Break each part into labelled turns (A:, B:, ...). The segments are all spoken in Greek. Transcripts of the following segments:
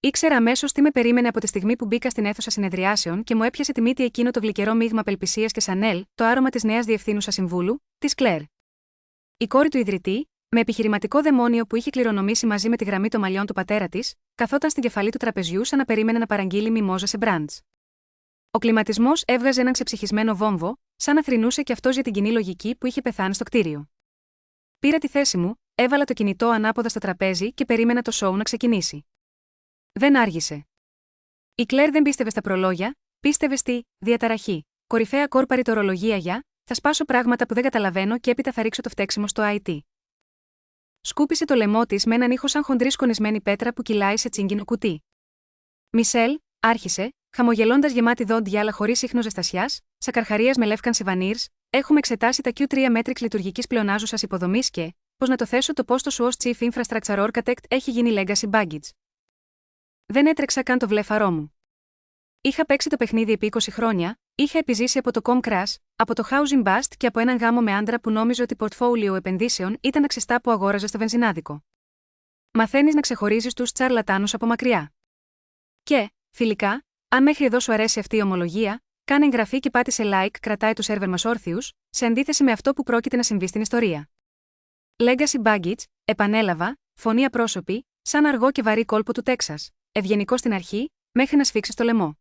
A: Ήξερα αμέσως τι με περίμενε από τη στιγμή που μπήκα στην αίθουσα συνεδριάσεων και μου έπιασε τη μύτη εκείνο το γλυκερό μείγμα απελπισίας και σανέλ, το άρωμα της νέας διευθύνουσα συμβούλου, της Κλέρ. Η κόρη του ιδρυτή, με επιχειρηματικό δαιμόνιο που είχε κληρονομήσει μαζί με τη γραμμή των μαλλιών του πατέρα της, καθόταν στην κεφαλή του τραπεζιού σαν να περίμενε να παραγγείλει μιμόζα σε μπραντς. Ο κλιματισμός έβγαζε έναν ξεψυχισμένο βόμβο, σαν να θρηνούσε κι αυτός για την κοινή λογική που είχε πεθάνει στο κτίριο. Πήρα τη θέση μου, έβαλα το κινητό ανάποδα στο τραπέζι και περίμενα το σόου να ξεκινήσει. Δεν άργησε. Η Κλέρ δεν πίστευε στα προλόγια, πίστευε στη διαταραχή. Κορυφαία κόρπαρη τορολογία για θα σπάσω πράγματα που δεν καταλαβαίνω και έπειτα θα ρίξω το φταίξιμο στο IT. Σκούπισε το λαιμό της με έναν ήχο σαν χοντρή σκονισμένη πέτρα που κυλάει σε τσίγκινο κουτί. Μισελ, άρχισε, χαμογελώντας γεμάτη δόντια αλλά χωρίς ίχνο ζεστασιάς, σακαρχαρίας με λεύκανση βανίρς, έχουμε εξετάσει τα Q3 metrics λειτουργικής πλεονάζουσας υποδομής και, πώς να το θέσω, το πόστο σου ως Chief Infrastructure Architect έχει γίνει legacy baggage. Δεν έτρεξα καν το βλέφαρό μου. Είχα παίξει το παιχνίδι επί 20 χρόνια, είχα επιζήσει από το Com Crash, από το Housing Bust και από έναν γάμο με άντρα που νόμιζε ότι πορτφόλιο επενδύσεων ήταν αξιστά που αγόραζε στο βενζινάδικο. Μαθαίνεις να ξεχωρίζεις τους τσαρλατάνους από μακριά. Και, φιλικά, αν μέχρι εδώ σου αρέσει αυτή η ομολογία, κάνε εγγραφή και πάτησε like, κρατάει του σερβερ μας όρθιους, σε αντίθεση με αυτό που πρόκειται να συμβεί στην ιστορία. Legacy baggage, επανέλαβα, φωνή απρόσωπη, σαν αργό και βαρύ κόλπο του Τέξας, ευγενικό στην αρχή, μέχρι να σφίξει το λαιμό.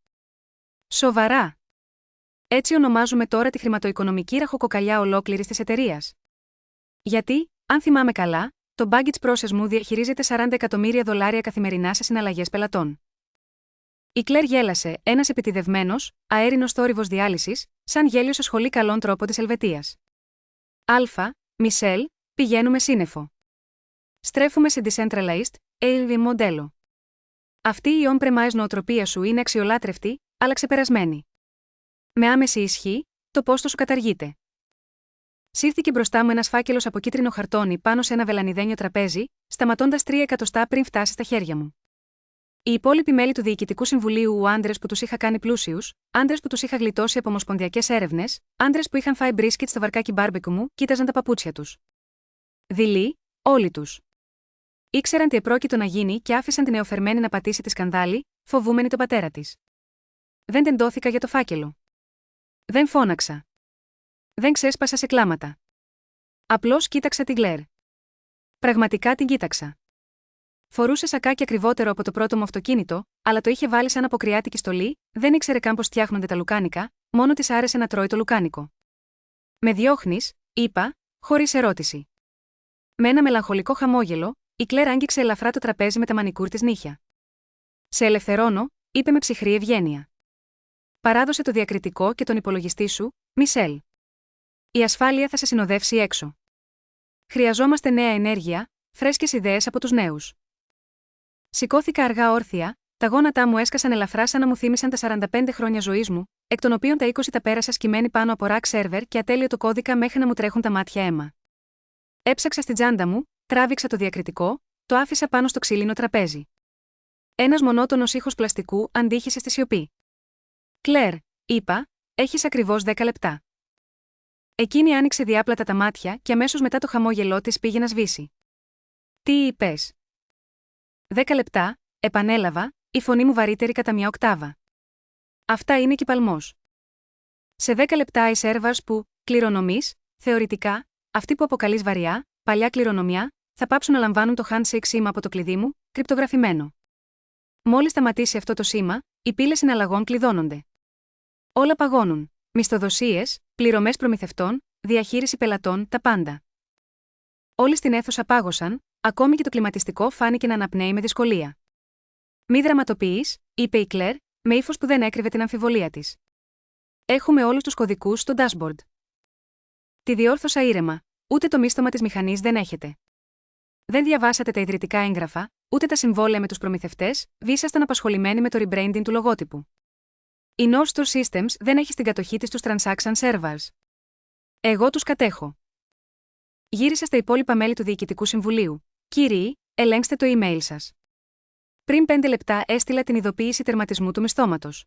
A: Σοβαρά. Έτσι ονομάζουμε τώρα τη χρηματοοικονομική ραχοκοκαλιά ολόκληρης της εταιρείας. Γιατί, αν θυμάμαι καλά, το baggage process μου διαχειρίζεται $40 εκατομμύρια καθημερινά σε συναλλαγές πελατών. Η Κλέρ γέλασε, ένας επιτηδευμένος, αέρινος θόρυβος διάλυσης, σαν γέλιο σε σχολή καλών τρόπο της Ελβετίας. Αλφα, Μισελ, πηγαίνουμε σύννεφο. Στρέφουμε σε decentralized, ALV μοντέλο. Αυτή η on-premise νοοτροπία σου είναι αξιολάτρευτη, αλλά ξεπερασμένη. Με άμεση ισχύ, το πόστο σου καταργείται. Σύρθηκε μπροστά μου ένας φάκελος από κίτρινο χαρτόνι πάνω σε ένα βελανιδένιο τραπέζι, σταματώντας 3 εκατοστά πριν φτάσει στα χέρια μου. Οι υπόλοιποι μέλη του Διοικητικού Συμβουλίου, άντρες που τους είχα κάνει πλούσιους, άντρες που τους είχα γλιτώσει από ομοσπονδιακές έρευνες, άντρες που είχαν φάει μπρίσκετ στο βαρκάκι μπάρμπεκου μου, κοίταζαν τα παπούτσια τους. Δειλοί, όλοι τους. Ήξεραν τι επρόκειτο να γίνει και άφησαν την νεοφερμένη να πατήσει τη σκανδάλη, φοβούμενη τον πατέρα της. Δεν τεντώθηκα για το φάκελο. Δεν φώναξα. Δεν ξέσπασα σε κλάματα. Απλώς κοίταξα την Κλέρ. Πραγματικά την κοίταξα. Φορούσε σακάκι ακριβότερο από το πρώτο μου αυτοκίνητο, αλλά το είχε βάλει σαν αποκριάτικη στολή, δεν ήξερε καν πώς φτιάχνονται τα λουκάνικα, μόνο της άρεσε να τρώει το λουκάνικο. Με διώχνεις, είπα, χωρίς ερώτηση. Με ένα μελαγχολικό χαμόγελο, η Κλέρ άγγιξε ελαφρά το τραπέζι με τα μανικούρ της νύχια. Σε ελευθερώνω, είπε με ψυχρή ευγένεια. Παράδοσε το διακριτικό και τον υπολογιστή σου, Μισελ. Η ασφάλεια θα σε συνοδεύσει έξω. Χρειαζόμαστε νέα ενέργεια, φρέσκες ιδέες από τους νέους. Σηκώθηκα αργά όρθια, τα γόνατά μου έσκασαν ελαφρά σαν να μου θύμισαν τα 45 χρόνια ζωής μου, εκ των οποίων τα 20 τα πέρασα σκυμμένη πάνω από rack server και ατέλειο το κώδικα μέχρι να μου τρέχουν τα μάτια αίμα. Έψαξα στην τσάντα μου, τράβηξα το διακριτικό, το άφησα πάνω στο ξύλινο τραπέζι. Ένας μονότονος ήχος πλαστικού αντίχησε στη σιωπή. Κλέρ, είπα, έχεις ακριβώς 10 λεπτά. Εκείνη άνοιξε διάπλατα τα μάτια και αμέσως μετά το χαμόγελό της πήγε να σβήσει. Τι είπες? 10 λεπτά, επανέλαβα, η φωνή μου βαρύτερη κατά μια οκτάβα. Αυτά είναι κυπαλμός. Σε 10 λεπτά οι σέρβαρς που, κληρονομείς, θεωρητικά, αυτοί που αποκαλείς βαριά, παλιά κληρονομιά, θα πάψουν να λαμβάνουν το handshake σήμα από το κλειδί μου, κρυπτογραφημένο. Μόλις σταματήσει αυτό το σήμα, οι πύλες συναλλαγών κλειδώνονται. Όλα παγώνουν. Μισθοδοσίες, πληρωμές προμηθευτών, διαχείριση πελατών, τα πάντα. Όλοι στην αίθουσα πάγωσαν, ακόμη και το κλιματιστικό φάνηκε να αναπνέει με δυσκολία. Μη δραματοποιείς, είπε η Κλέρ, με ύφος που δεν έκρυβε την αμφιβολία της. Έχουμε όλους τους κωδικούς στο dashboard. Τη διόρθωσα ήρεμα, ούτε το μίστομα της μηχανής δεν έχετε. Δεν διαβάσατε τα ιδρυτικά έγγραφα, ούτε τα συμβόλαια με τους προμηθευτές, ήσασταν απασχολημένοι με το rebranding του λογότυπου. Η North Store Systems δεν έχει στην κατοχή της τους transaction servers. Εγώ τους κατέχω. Γύρισα στα υπόλοιπα μέλη του Διοικητικού Συμβουλίου. Κύριοι, ελέγξτε το email σας. Πριν 5 λεπτά έστειλα την ειδοποίηση τερματισμού του μισθώματος.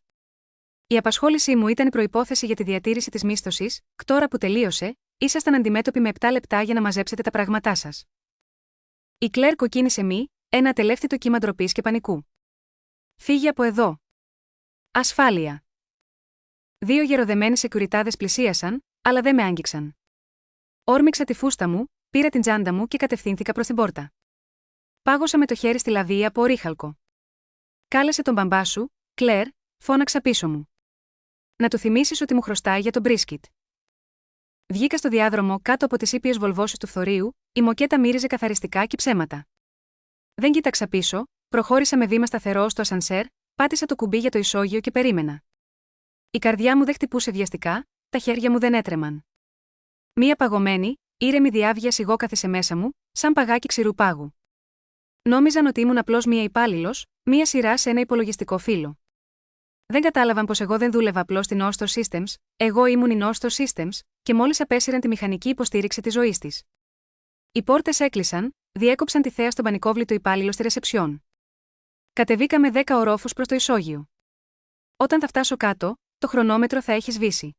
A: Η απασχόλησή μου ήταν η προϋπόθεση για τη διατήρηση της μίσθωσης, τώρα που τελείωσε, ήσασταν αντιμέτωποι με 7 λεπτά για να μαζέψετε τα πράγματά σας. Η Κλέρ κοκκίνησε ένα ατελεύθυτο κύμα ντροπής και πανικού. Φύγε από εδώ. Ασφάλεια. 2 γεροδεμένοι σεκιουριτάδες πλησίασαν, αλλά δεν με άγγιξαν. Όρμηξα τη φούστα μου, πήρα την τσάντα μου και κατευθύνθηκα προς την πόρτα. Πάγωσα με το χέρι στη λαβή από ορίχαλκο. Κάλεσε τον μπαμπά σου, Κλέρ, φώναξα πίσω μου. Να του θυμίσεις ότι μου χρωστάει για το μπρίσκιτ. Βγήκα στο διάδρομο κάτω από τις ήπιες βολβώσεις του φθορείου, η μοκέτα μύριζε καθαριστικά και ψέματα. Δεν κοίταξα πίσω, προχώρησα με βήμα σταθερό στο ασανσέρ, πάτησα το κουμπί για το ισόγειο και περίμενα. Η καρδιά μου δεν χτυπούσε βιαστικά, τα χέρια μου δεν έτρεμαν. Μία παγωμένη, ήρεμη διάβγεια σιγόκαθισε μέσα μου, σαν παγάκι ξηρού πάγου. Νόμιζαν ότι ήμουν απλώς μία υπάλληλος, μία σειρά σε ένα υπολογιστικό φύλλο. Δεν κατάλαβαν πως εγώ δεν δούλευα απλώς στην Nostor Systems, εγώ ήμουν η Nostor Systems, και μόλις απέσυραν τη μηχανική υποστήριξη της ζωής της. Οι πόρτες έκλεισαν, διέκοψαν τη θέα στον πανικόβλητο υπάλληλο στη ρεσεψιόν. Κατεβήκαμε 10 ορόφους προς το ισόγειο. Όταν θα φτάσω κάτω, το χρονόμετρο θα έχει σβήσει.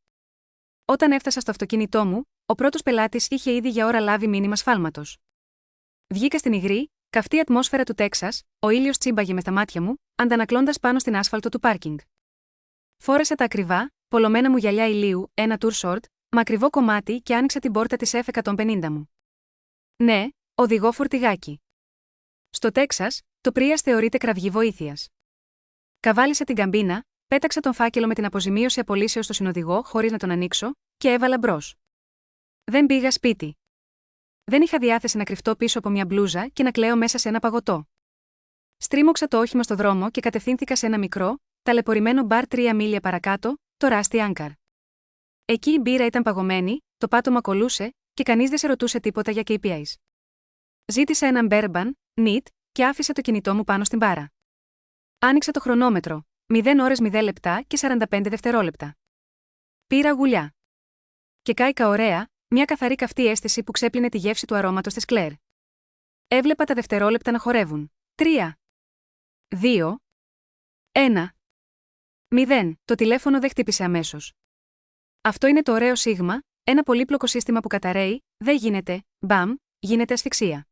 A: Όταν έφτασα στο αυτοκίνητό μου, ο πρώτος πελάτης είχε ήδη για ώρα λάβει μήνυμα σφάλματος. Βγήκα στην υγρή, καυτή ατμόσφαιρα του Τέξας, ο ήλιος τσίμπαγε με τα μάτια μου, αντανακλώντας πάνω στην άσφαλτο του πάρκινγκ. Φόρεσα τα ακριβά, πολλωμένα μου γυαλιά ηλίου, ένα tour short, μακριβό κομμάτι και άνοιξα την πόρτα της F150 μου. Ναι, οδηγώ φορτηγάκι. Στο Τέξας, το Prius θεωρείται κραυγή βοήθειας. Καβάλισα την καμπίνα, πέταξα τον φάκελο με την αποζημίωση απολύσεως στο συνοδηγό χωρίς να τον ανοίξω, και έβαλα μπρος. Δεν πήγα σπίτι. Δεν είχα διάθεση να κρυφτώ πίσω από μια μπλούζα και να κλαίω μέσα σε ένα παγωτό. Στρίμωξα το όχημα στο δρόμο και κατευθύνθηκα σε ένα μικρό, ταλαιπωρημένο μπαρ 3 μίλια παρακάτω, το Rusty Anchor. Εκεί η μπύρα ήταν παγωμένη, το πάτωμα κολούσε, και κανείς δεν σε ρωτούσε τίποτα για KPIs. Ζήτησα έναν μπέρμπαν, νιτ, και άφησα το κινητό μου πάνω στην μπάρα. Άνοιξα το χρονόμετρο. 0 ώρες 0 λεπτά και 45 δευτερόλεπτα. Πήρα γουλιά. Και κάηκα ωραία, μια καθαρή καυτή αίσθηση που ξέπλυνε τη γεύση του αρώματος της Κλέρ. Έβλεπα τα δευτερόλεπτα να χορεύουν. 3, 2, 1, 0. Το τηλέφωνο δεν χτύπησε αμέσως. Αυτό είναι το ωραίο σίγμα, ένα πολύπλοκο σύστημα που καταραίει, δεν γίνεται, μπαμ, γίνεται ασφυξία.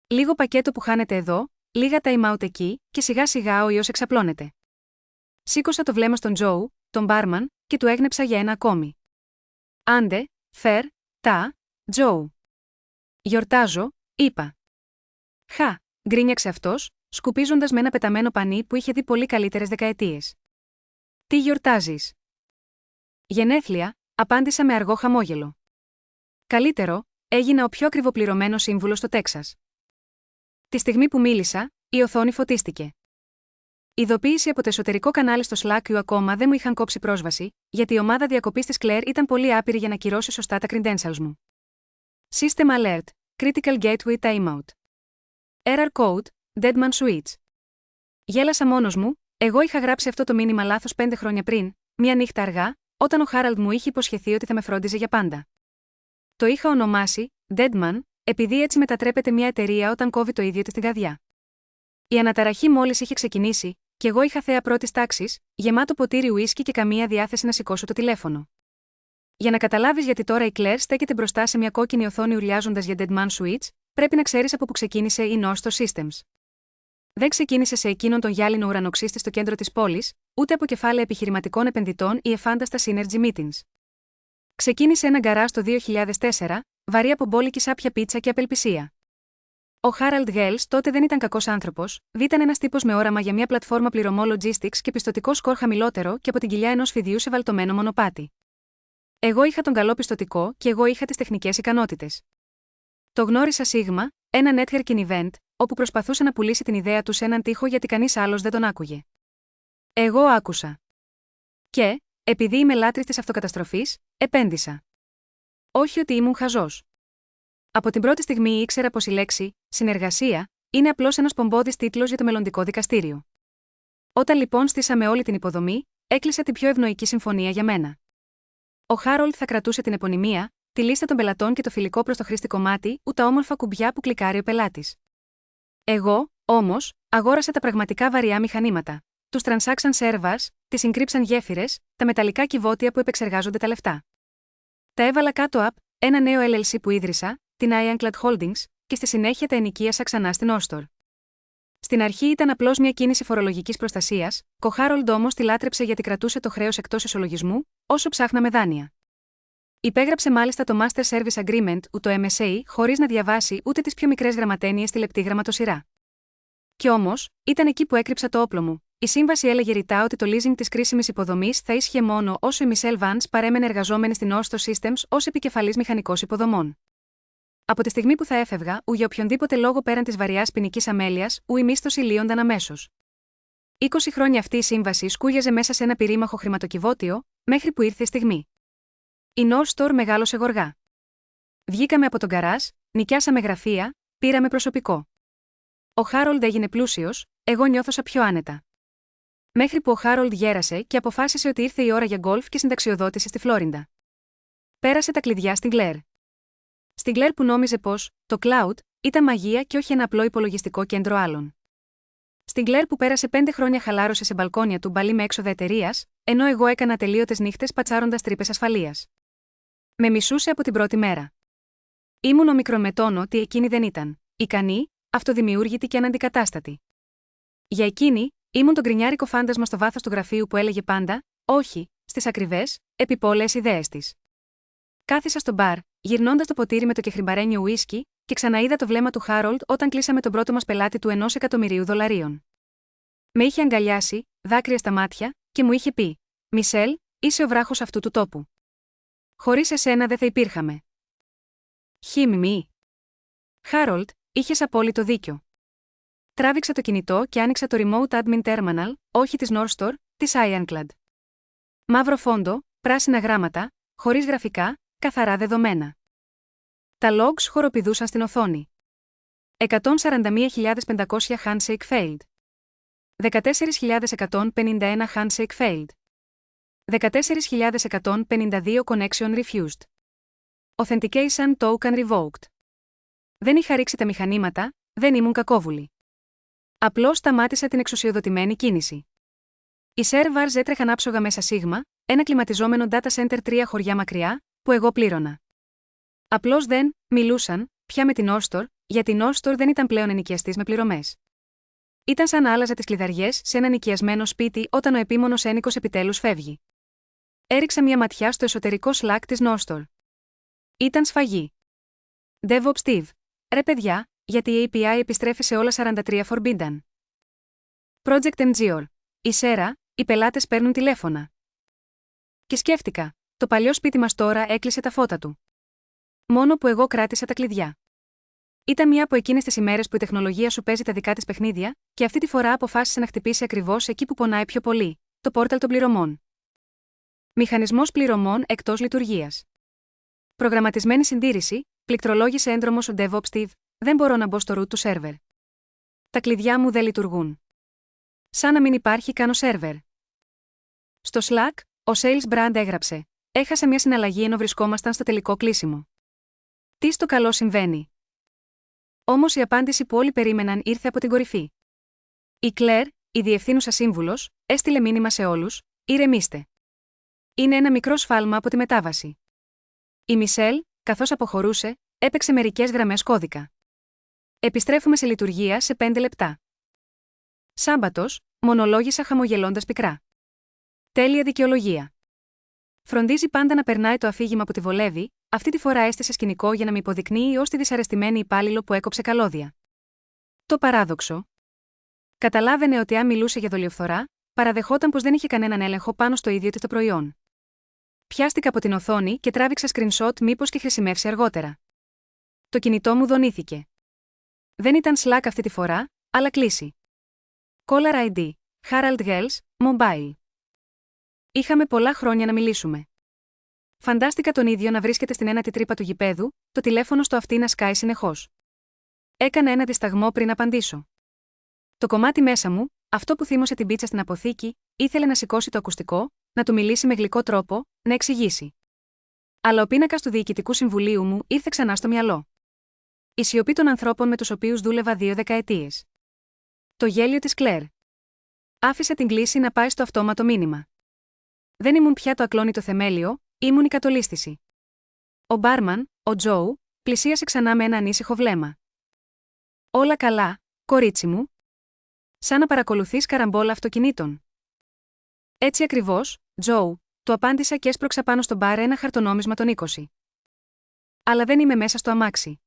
A: Λίγο πακέτο που χάνεται εδώ, λίγα time out εκεί, και σιγά σιγά ο ιός εξαπλώνεται. Σήκωσα το βλέμμα στον Τζόου, τον μπάρμαν, και του έγνεψα για ένα ακόμη. Άντε, φερ, τα, Τζόου. Γιορτάζω, είπα. Χα, γκρίνιαξε αυτός, σκουπίζοντας με ένα πεταμένο πανί που είχε δει πολύ καλύτερες δεκαετίες. Τι γιορτάζεις? Γενέθλια, απάντησα με αργό χαμόγελο. Καλύτερο, έγινα ο πιο ακριβοπληρωμένο σύμβουλος στο Τέξας. Τη στιγμή που μίλησα, η οθόνη φωτίστηκε. Ειδοποίηση από το εσωτερικό κανάλι στο Slack ακόμα δεν μου είχαν κόψει πρόσβαση, γιατί η ομάδα διακοπής της Claire ήταν πολύ άπειρη για να κυρώσει σωστά τα credentials μου. System Alert, Critical Gateway Timeout. Error Code, Deadman Switch. Γέλασα μόνος μου, εγώ είχα γράψει αυτό το μήνυμα λάθος 5 χρόνια πριν, μια νύχτα αργά, όταν ο Χάραλντ μου είχε υποσχεθεί ότι θα με φρόντιζε για πάντα. Το είχα ονομάσει Deadman, επειδή έτσι μετατρέπεται μια εταιρεία όταν κόβει το ίδιο της την καρδιά. Η αναταραχή μόλις είχε ξεκινήσει, και εγώ είχα θέα πρώτης τάξης, γεμάτο ποτήρι ουίσκι και καμία διάθεση να σηκώσω το τηλέφωνο. Για να καταλάβεις γιατί τώρα η Claire στέκεται μπροστά σε μια κόκκινη οθόνη ουρλιάζοντας για Deadman Switch, πρέπει να ξέρεις από που ξεκίνησε η Nostor Systems. Δεν ξεκίνησε σε εκείνον τον γυάλινο ουρανοξύστη στο κέντρο της πόλης, ούτε από κεφάλαια επιχειρηματικών επενδυτών ή εφάνταστα synergy meetings. Ξεκίνησε ένα γκαράζ το 2004, βαρύ από μπόλικη σάπια πίτσα και απελπισία. Ο Χάραλντ Γέλς τότε δεν ήταν κακός άνθρωπος, ήταν ένας τύπος με όραμα για μια πλατφόρμα πληρωμό logistics και πιστωτικό σκορ χαμηλότερο και από την κοιλιά ενός φιδιού σε βαλτωμένο μονοπάτι. Εγώ είχα τον καλό πιστωτικό και εγώ είχα τις τεχνικές ικανότητες. Το γνώρισα Σίγμα, ένα networking event, όπου προσπαθούσε να πουλήσει την ιδέα του σε έναν τοίχο γιατί κανείς άλλος δεν τον άκουγε. Εγώ άκουσα. Και, επειδή είμαι λάτρης της αυτοκαταστροφής, επένδυσα. Όχι ότι ήμουν χαζός. Από την πρώτη στιγμή ήξερα πως η λέξη «συνεργασία» είναι απλώς ένας πομπόδης τίτλος για το μελλοντικό δικαστήριο. Όταν λοιπόν στήσαμε όλη την υποδομή, έκλεισα την πιο ευνοϊκή συμφωνία για μένα. Ο Χάρολτ θα κρατούσε την επωνυμία, τη λίστα των πελατών και το φιλικό προς το χρήστη κομμάτι, ούτε τα όμορφα κουμπιά που κλικάρει ο πελάτης. Εγώ, όμως, αγόρασα τα πραγματικά βαριά μηχανήματα. Τους transaction servers, τις encryption γέφυρες, τα μεταλλικά κυβότια που επεξεργάζονται τα λεφτά. Τα έβαλα κάτω από ένα νέο LLC που ίδρυσα, την Ironclad Holdings, και στη συνέχεια τα ενοικίασα ξανά στην Nostor. Στην αρχή ήταν απλώς μια κίνηση φορολογικής προστασίας, ο Χάρολντ όμως τη λάτρεψε γιατί κρατούσε το χρέος εκτός ισολογισμού, όσο ψάχναμε δάνεια. Υπέγραψε μάλιστα το Master Service Agreement, το MSA, χωρίς να διαβάσει ούτε τις πιο μικρές γραμματένιες στη λεπτή γραμματοσυρά. Κι όμως, ήταν εκεί που έκρυψα το όπλο μου. Η σύμβαση έλεγε ρητά ότι το leasing της κρίσιμης υποδομής θα ίσχυε μόνο όσο η Michelle Vance παρέμενε εργαζόμενη στην Ostor Systems ως επικεφαλής μηχανικός υποδομών. Από τη στιγμή που θα έφευγα, για οποιονδήποτε λόγο πέραν της βαριάς ποινικής αμέλειας, η μίσθωση λύονταν αμέσως. 20 χρόνια αυτή η σύμβαση σκούγιαζε μέσα σε ένα πυρήμαχο χρηματοκιβώτιο, μέχρι που ήρθε η στιγμή. Η North Star μεγάλωσε γοργά. Βγήκαμε από τον γκαράζ, νοικιάσαμε γραφεία, πήραμε προσωπικό. Ο Χάρολντ έγινε πλούσιος, εγώ νιώθωσα πιο άνετα. Μέχρι που ο Χάρολντ γέρασε και αποφάσισε ότι ήρθε η ώρα για γκολφ και συνταξιοδότηση στη Φλόριντα. Πέρασε τα κλειδιά στην Κλέρ. Στην Κλέρ που νόμιζε πως το cloud ήταν μαγεία και όχι ένα απλό υπολογιστικό κέντρο άλλων. Στην Κλέρ που πέρασε 5 χρόνια χαλάρωσε σε μπαλκόνια του μπαλί με έξοδα εταιρείας, ενώ εγώ έκανα ατελείωτες νύχτες πατσάροντας τρύπες ασφαλείας. Με μισούσε από την πρώτη μέρα. Ήμουν ο μικρομετών ότι εκείνη δεν ήταν ικανή, αυτοδημιούργητη και αναντικατάστατη. Για εκείνη, ήμουν το γκρινιάρικο φάντασμα στο βάθος του γραφείου που έλεγε πάντα, όχι, στις ακριβές, επιπόλαιες ιδέες της. Κάθισα στο μπαρ, γυρνώντας το ποτήρι με το κεχριμπαρένιο ουίσκι, και ξαναείδα το βλέμμα του Χάρολντ όταν κλείσαμε τον πρώτο μας πελάτη του $1.000.000. Με είχε αγκαλιάσει, δάκρυα στα μάτια, και μου είχε πει: «Μισελ, είσαι ο βράχος αυτού του τόπου. Χωρίς εσένα δεν θα υπήρχαμε». Χίμημι. Χάρολντ, είχες απόλυτο δίκιο. Τράβηξα το κινητό και άνοιξα το Remote Admin Terminal, όχι της North Star, της Ironclad. Μαύρο φόντο, πράσινα γράμματα, χωρίς γραφικά, καθαρά δεδομένα. Τα logs χοροπηδούσαν στην οθόνη. 141.500 handshake failed. 14.151 handshake failed. 14.152 connection refused. Authentication token revoked. Δεν είχα ρίξει τα μηχανήματα, δεν ήμουν κακόβουλη. Απλώς σταμάτησα την εξουσιοδοτημένη κίνηση. Οι servers έτρεχαν άψογα μέσα σίγμα, ένα κλιματιζόμενο data center 3 χωριά μακριά, που εγώ πλήρωνα. Απλώς δεν μιλούσαν πια με την North Star, γιατί η North Star δεν ήταν πλέον ενοικιαστής με πληρωμές. Ήταν σαν να άλλαζα τις κλειδαριές σε ένα νοικιασμένο σπίτι όταν ο επίμονος ένικος επιτέλους φεύγει. Έριξα μια ματιά στο εσωτερικό Slack της North Star. Ήταν σφαγή. DevOps Steve. Ρε παιδιά, γιατί η API επιστρέφει σε όλα 43 Forbidden. Project MGOR. Η Σέρα, οι πελάτες παίρνουν τηλέφωνα. Και σκέφτηκα, το παλιό σπίτι μας τώρα έκλεισε τα φώτα του. Μόνο που εγώ κράτησα τα κλειδιά. Ήταν μια από εκείνες τις ημέρες που η τεχνολογία σου παίζει τα δικά της παιχνίδια, και αυτή τη φορά αποφάσισε να χτυπήσει ακριβώς εκεί που πονάει πιο πολύ, το πόρταλ των πληρωμών. Μηχανισμός πληρωμών εκτός λειτουργίας. Προγραμματισμένη συντήρηση, πληκτρολόγησε έντρομος ο DevOps Steve, δεν μπορώ να μπω στο root του σερβερ. Τα κλειδιά μου δεν λειτουργούν. Σαν να μην υπάρχει καν ο σερβερ. Στο Slack, ο Sales Brand έγραψε: «Έχασα μια συναλλαγή ενώ βρισκόμασταν στο τελικό κλείσιμο. Τι στο καλό συμβαίνει?» Όμως η απάντηση που όλοι περίμεναν ήρθε από την κορυφή. Η Claire, η διευθύνουσα σύμβουλος, έστειλε μήνυμα σε όλους: «Ηρεμήστε. Είναι ένα μικρό σφάλμα από τη μετάβαση». Η Μισελ, καθώς αποχωρούσε, έπαιξε μερικές γραμμές κώδικα. «Επιστρέφουμε σε λειτουργία σε 5 λεπτά». Σάμπατος, μονολόγησα χαμογελώντας πικρά. Τέλεια δικαιολογία. Φροντίζει πάντα να περνάει το αφήγημα που τη βολεύει, αυτή τη φορά έστησε σκηνικό για να με υποδεικνύει ως τη δυσαρεστημένη υπάλληλο που έκοψε καλώδια. Το παράδοξο. Καταλάβαινε ότι αν μιλούσε για δολιοφθορά, παραδεχόταν πως δεν είχε κανέναν έλεγχο πάνω στο ίδιο της το προϊόν. Πιάστηκα από την οθόνη και τράβηξα screenshot μήπως και χρησιμεύσει αργότερα. Το κινητό μου δονήθηκε. Δεν ήταν Slack αυτή τη φορά, αλλά κλίση. Caller ID. Harold Gels, Mobile. Είχαμε πολλά χρόνια να μιλήσουμε. Φαντάστηκα τον ίδιο να βρίσκεται στην ένατη τρύπα του γηπέδου, το τηλέφωνο στο αυτί να σκάει συνεχώς. Έκανα ένα δισταγμό πριν απαντήσω. Το κομμάτι μέσα μου, αυτό που θύμωσε την πίτσα στην αποθήκη, ήθελε να σηκώσει το ακουστικό, να του μιλήσει με γλυκό τρόπο, να εξηγήσει. Αλλά ο πίνακας του διοικητικού συμβουλίου μου ήρθε ξανά στο μυαλό. Η σιωπή των ανθρώπων με τους οποίους δούλευα 2 δεκαετίες. Το γέλιο της Κλέρ. Άφησα την κλίση να πάει στο αυτόματο μήνυμα. Δεν ήμουν πια το ακλόνητο θεμέλιο, ήμουν η κατολίσθηση. Ο μπάρμαν, ο Τζόου, πλησίασε ξανά με ένα ανήσυχο βλέμμα. «Όλα καλά, κορίτσι μου?» Σαν να παρακολουθείς καραμπόλα αυτοκινήτων. Έτσι ακριβώς, Τζόου, του απάντησα και έσπρωξα πάνω στον μπαρ ένα χαρτονόμισμα των 20. Αλλά δεν είμαι μέσα στο αμάξι.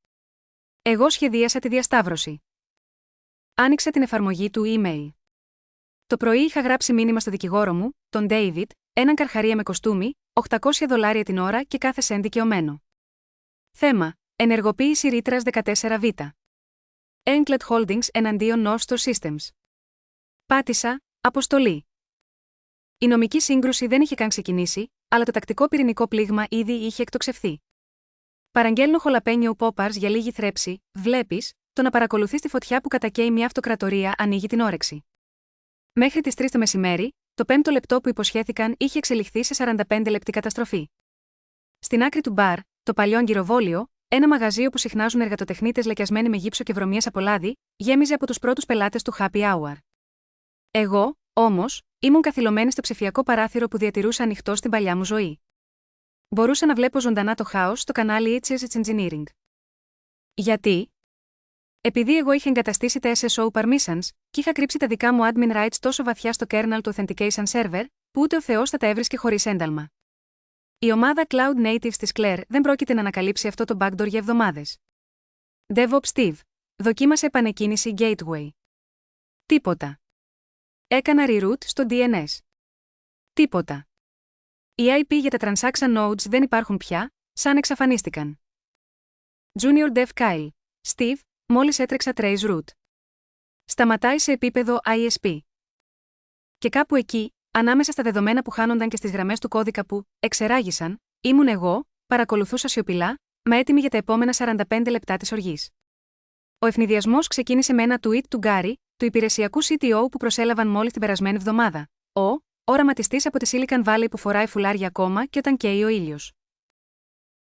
A: Εγώ σχεδίασα τη διασταύρωση. Άνοιξα την εφαρμογή του email. Το πρωί είχα γράψει μήνυμα στο δικηγόρο μου, τον David, έναν καρχαρία με κοστούμι, $800 την ώρα και κάθε σεν δικαιωμένο. Θέμα: ενεργοποίηση ρήτρας 14β. Enclad Holdings εναντίον Nostor Systems. Πάτησα, αποστολή. Η νομική σύγκρουση δεν είχε καν ξεκινήσει, αλλά το τακτικό πυρηνικό πλήγμα ήδη είχε εκτοξευθεί. Παραγγέλνω χολαπένιο πόπαρς για λίγη θρέψη, βλέπεις, το να παρακολουθείς τη φωτιά που κατακαίει μια αυτοκρατορία ανοίγει την όρεξη. Μέχρι τις 3 το μεσημέρι, το 5ο λεπτό που υποσχέθηκαν είχε εξελιχθεί σε 45 λεπτή καταστροφή. Στην άκρη του μπαρ, το παλιό αγκυροβόλιο, ένα μαγαζί όπου συχνάζουν εργατοτεχνίτες λακιασμένοι με γύψο και βρωμιές από λάδι, γέμιζε από τους πρώτους πελάτες του Happy Hour. Εγώ, όμως, ήμουν καθυλωμένη στο ψηφιακό παράθυρο που διατηρούσα ανοιχτό στην παλιά μου ζωή. Μπορούσα να βλέπω ζωντανά το χάος στο κανάλι It's Engineering. Γιατί? Επειδή εγώ είχα εγκαταστήσει τα SSO permissions και είχα κρύψει τα δικά μου admin rights τόσο βαθιά στο kernel του Authentication Server, που ούτε ο Θεός θα τα έβρισκε χωρίς ένταλμα. Η ομάδα Cloud Natives της Claire δεν πρόκειται να ανακαλύψει αυτό το backdoor για εβδομάδες. DevOps Steve. Δοκίμασε επανεκκίνηση Gateway. Τίποτα. Έκανα reroute στο DNS. Τίποτα. Οι IP για τα transaction nodes δεν υπάρχουν πια, σαν εξαφανίστηκαν. Junior Dev Kyle. Steve, μόλις έτρεξα trace route. Σταματάει σε επίπεδο ISP. Και κάπου εκεί, ανάμεσα στα δεδομένα που χάνονταν και στις γραμμές του κώδικα που εξεράγησαν, ήμουν εγώ, παρακολουθούσα σιωπηλά, μα έτοιμη για τα επόμενα 45 λεπτά της οργής. Ο ευνηδιασμός ξεκίνησε με ένα tweet του Gary, του υπηρεσιακού CTO που προσέλαβαν μόλις την περασμένη εβδομάδα. Οραματιστής από τη Silicon Valley που φοράει φουλάρια ακόμα και όταν καίει ο ήλιος.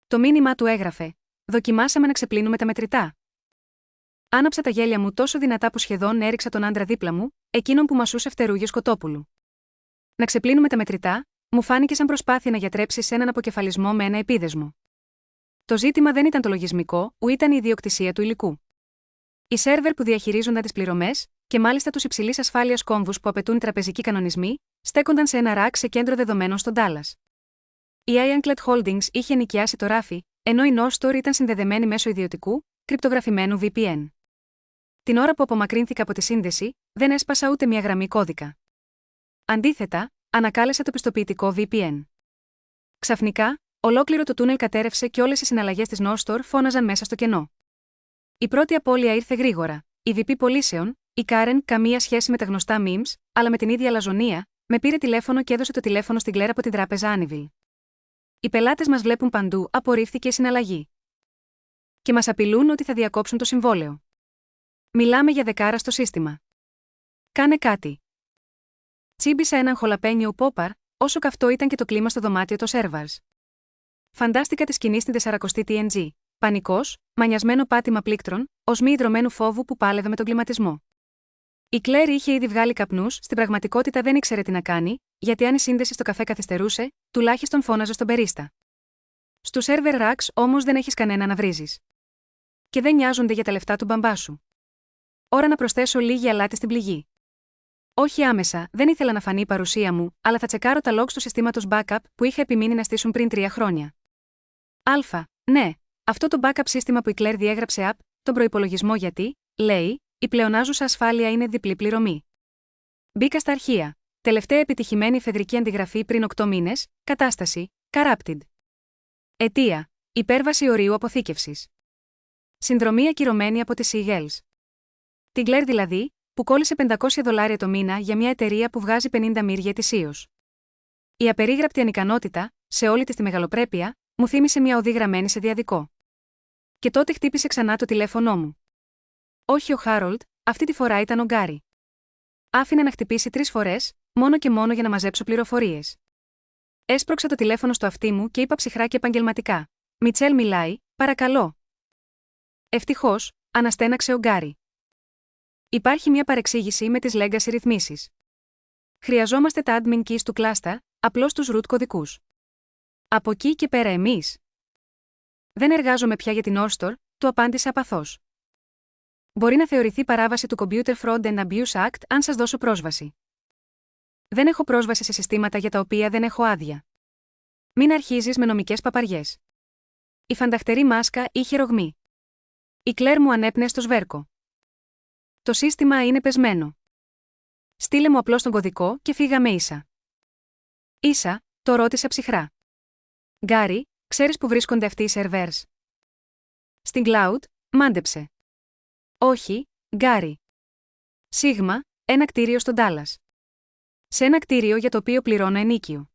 A: Το μήνυμά του έγραφε: «Δοκιμάσαμε να ξεπλύνουμε τα μετρητά». Άναψα τα γέλια μου τόσο δυνατά που σχεδόν έριξα τον άντρα δίπλα μου, εκείνον που μασούσε φτερούγες κοτόπουλου. Να ξεπλύνουμε τα μετρητά, μου φάνηκε σαν προσπάθεια να γιατρέψει έναν αποκεφαλισμό με ένα επίδεσμο. Το ζήτημα δεν ήταν το λογισμικό, ου ήταν η ιδιοκτησία του υλικού. Οι σερβερ που διαχειρίζονταν τις πληρωμές, και μάλιστα τους υψηλής ασφάλειας κόμβους που απαιτούν τραπεζικοί κανονισμοί, στέκονταν σε ένα ρακ σε κέντρο δεδομένων στον Dallas. Η Enclad Holdings είχε νοικιάσει το ράφι, ενώ η Nostor ήταν συνδεδεμένη μέσω ιδιωτικού, κρυπτογραφημένου VPN. Την ώρα που απομακρύνθηκα από τη σύνδεση, δεν έσπασα ούτε μια γραμμή κώδικα. Αντίθετα, ανακάλεσα το πιστοποιητικό VPN. Ξαφνικά, ολόκληρο το τούνελ κατέρευσε και όλες οι συναλλαγές της Nostor φώναζαν μέσα στο κενό. Η πρώτη απώλεια ήρθε γρήγορα. Η VP πωλήσεων, η Karen, καμία σχέση με τα γνωστά memes, αλλά με την ίδια αλαζονία, με πήρε τηλέφωνο και έδωσε το τηλέφωνο στην Claire από την τράπεζα Anvil. Οι πελάτες μας βλέπουν παντού, απορρίφθηκε η συναλλαγή. Και μας απειλούν ότι θα διακόψουν το συμβόλαιο. Μιλάμε για δεκάρα στο σύστημα. Κάνε κάτι. Τσίμπησα έναν χολαπένιο πόπαρ, όσο καυτό ήταν και το κλίμα στο δωμάτιο των σέρβαρς. Φαντάστηκα τη σκηνή στην 40η TNG. Πανικός, μανιασμένο πάτημα πλήκτρων, οσμή ιδρωμένου φόβου που πάλευε με τον κλιματισμό. Η Claire είχε ήδη βγάλει καπνούς, στην πραγματικότητα δεν ήξερε τι να κάνει, γιατί αν η σύνδεση στο καφέ καθυστερούσε, τουλάχιστον φώναζε στον περίστα. Στου server racks όμως δεν έχεις κανένα να βρίζεις. Και δεν νοιάζονται για τα λεφτά του μπαμπά σου. Ώρα να προσθέσω λίγη αλάτι στην πληγή. Όχι άμεσα, δεν ήθελα να φανεί η παρουσία μου, αλλά θα τσεκάρω τα logs του συστήματος backup που είχα επιμείνει να στήσουν πριν 3 χρόνια. Ναι. Αυτό το backup σύστημα που η Claire διέγραψε τον προϋπολογισμό γιατί, λέει, η πλεονάζουσα ασφάλεια είναι διπλή πληρωμή. Μπήκα στα αρχεία. Τελευταία επιτυχημένη εφεδρική αντιγραφή πριν 8 μήνες, κατάσταση, corrupted. Αιτία, υπέρβαση ορίου αποθήκευσης. Συνδρομή ακυρωμένη από τις Seagulls. Την Claire δηλαδή, που κόλλησε $500 το μήνα για μια εταιρεία που βγάζει 50 μύρια ετησίως. Η απερίγραπτη ανικανότητα, σε όλη της τη μεγαλοπρέπεια, μου θύμισε μια οδή γραμμένη σε διαδικό. Και τότε χτύπησε ξανά το τηλέφωνό μου. Όχι ο Χάρολντ, αυτή τη φορά ήταν ο Γκάρι. Άφηνε να χτυπήσει 3 φορές, μόνο και μόνο για να μαζέψω πληροφορίες. Έσπρωξα το τηλέφωνο στο αυτί μου και είπα ψυχρά και επαγγελματικά: «Μιτσέλ μιλάει, παρακαλώ». Ευτυχώς, αναστέναξε ο Γκάρι. Υπάρχει μια παρεξήγηση με τις legacy ρυθμίσεις. Χρειαζόμαστε τα admin keys του cluster, απλώς τους root κωδικούς. Από εκεί και πέρα εμείς. Δεν εργάζομαι πια για την Nostor, του απάντησε απαθώς. Μπορεί να θεωρηθεί παράβαση του Computer Fraud and Abuse Act αν σας δώσω πρόσβαση. Δεν έχω πρόσβαση σε συστήματα για τα οποία δεν έχω άδεια. Μην αρχίζεις με νομικές παπαριές. Η φανταχτερή μάσκα είχε ρογμή. Η Κλέρ μου ανέπνεε στο σβέρκο. Το σύστημα είναι πεσμένο. Στείλε μου απλώς τον κωδικό και φύγαμε ίσα. Ίσα, το ρώτησα ψυχρά. Γκάρι, ξέρεις που βρίσκονται αυτοί οι σερβέρς? Στην cloud, μάντεψε. Όχι, Γκάρι. Σίγμα, ένα κτίριο στον Ντάλλας. Σε ένα κτίριο για το οποίο πληρώνω ενίκιο.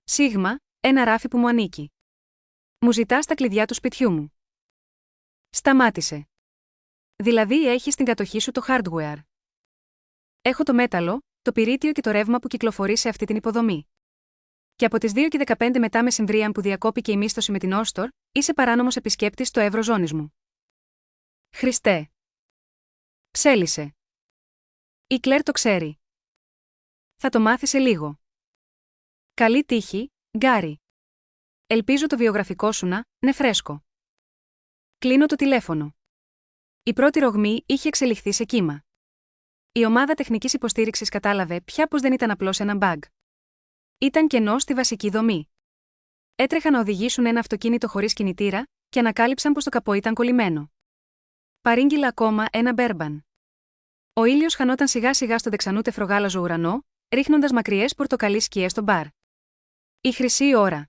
A: Σίγμα, ένα ράφι που μου ανήκει. Μου ζητάς τα κλειδιά του σπιτιού μου. Σταμάτησε. Δηλαδή έχεις στην κατοχή σου το hardware. Έχω το μέταλλο, το πυρίτιο και το ρεύμα που κυκλοφορεί σε αυτή την υποδομή. Και από τις 2:15 μετά μεσημβρίαν που διακόπηκε η μίσθωση με την Όστορ, είσαι παράνομος επισκέπτης στο Ευρωζώνης μου. Χριστέ. Ψέλισε. Η Κλέρ το ξέρει. Θα το μάθει σε λίγο. Καλή τύχη, Γκάρι. Ελπίζω το βιογραφικό σου να είναι φρέσκο. Κλείνω το τηλέφωνο. Η πρώτη ρογμή είχε εξελιχθεί σε κύμα. Η ομάδα τεχνικής υποστήριξης κατάλαβε πια πως δεν ήταν απλώς ένα bug. Ήταν κενό στη βασική δομή. Έτρεχαν να οδηγήσουν ένα αυτοκίνητο χωρίς κινητήρα και ανακάλυψαν πως το καπό ήταν κολλημένο. Παρήγγειλα ακόμα ένα μπέρμπαν. Ο ήλιος χανόταν σιγά σιγά στον δεξανούτεφρο γάλαζο ουρανό, ρίχνοντας μακριές πορτοκαλί σκιές στο μπαρ. Η χρυσή ώρα.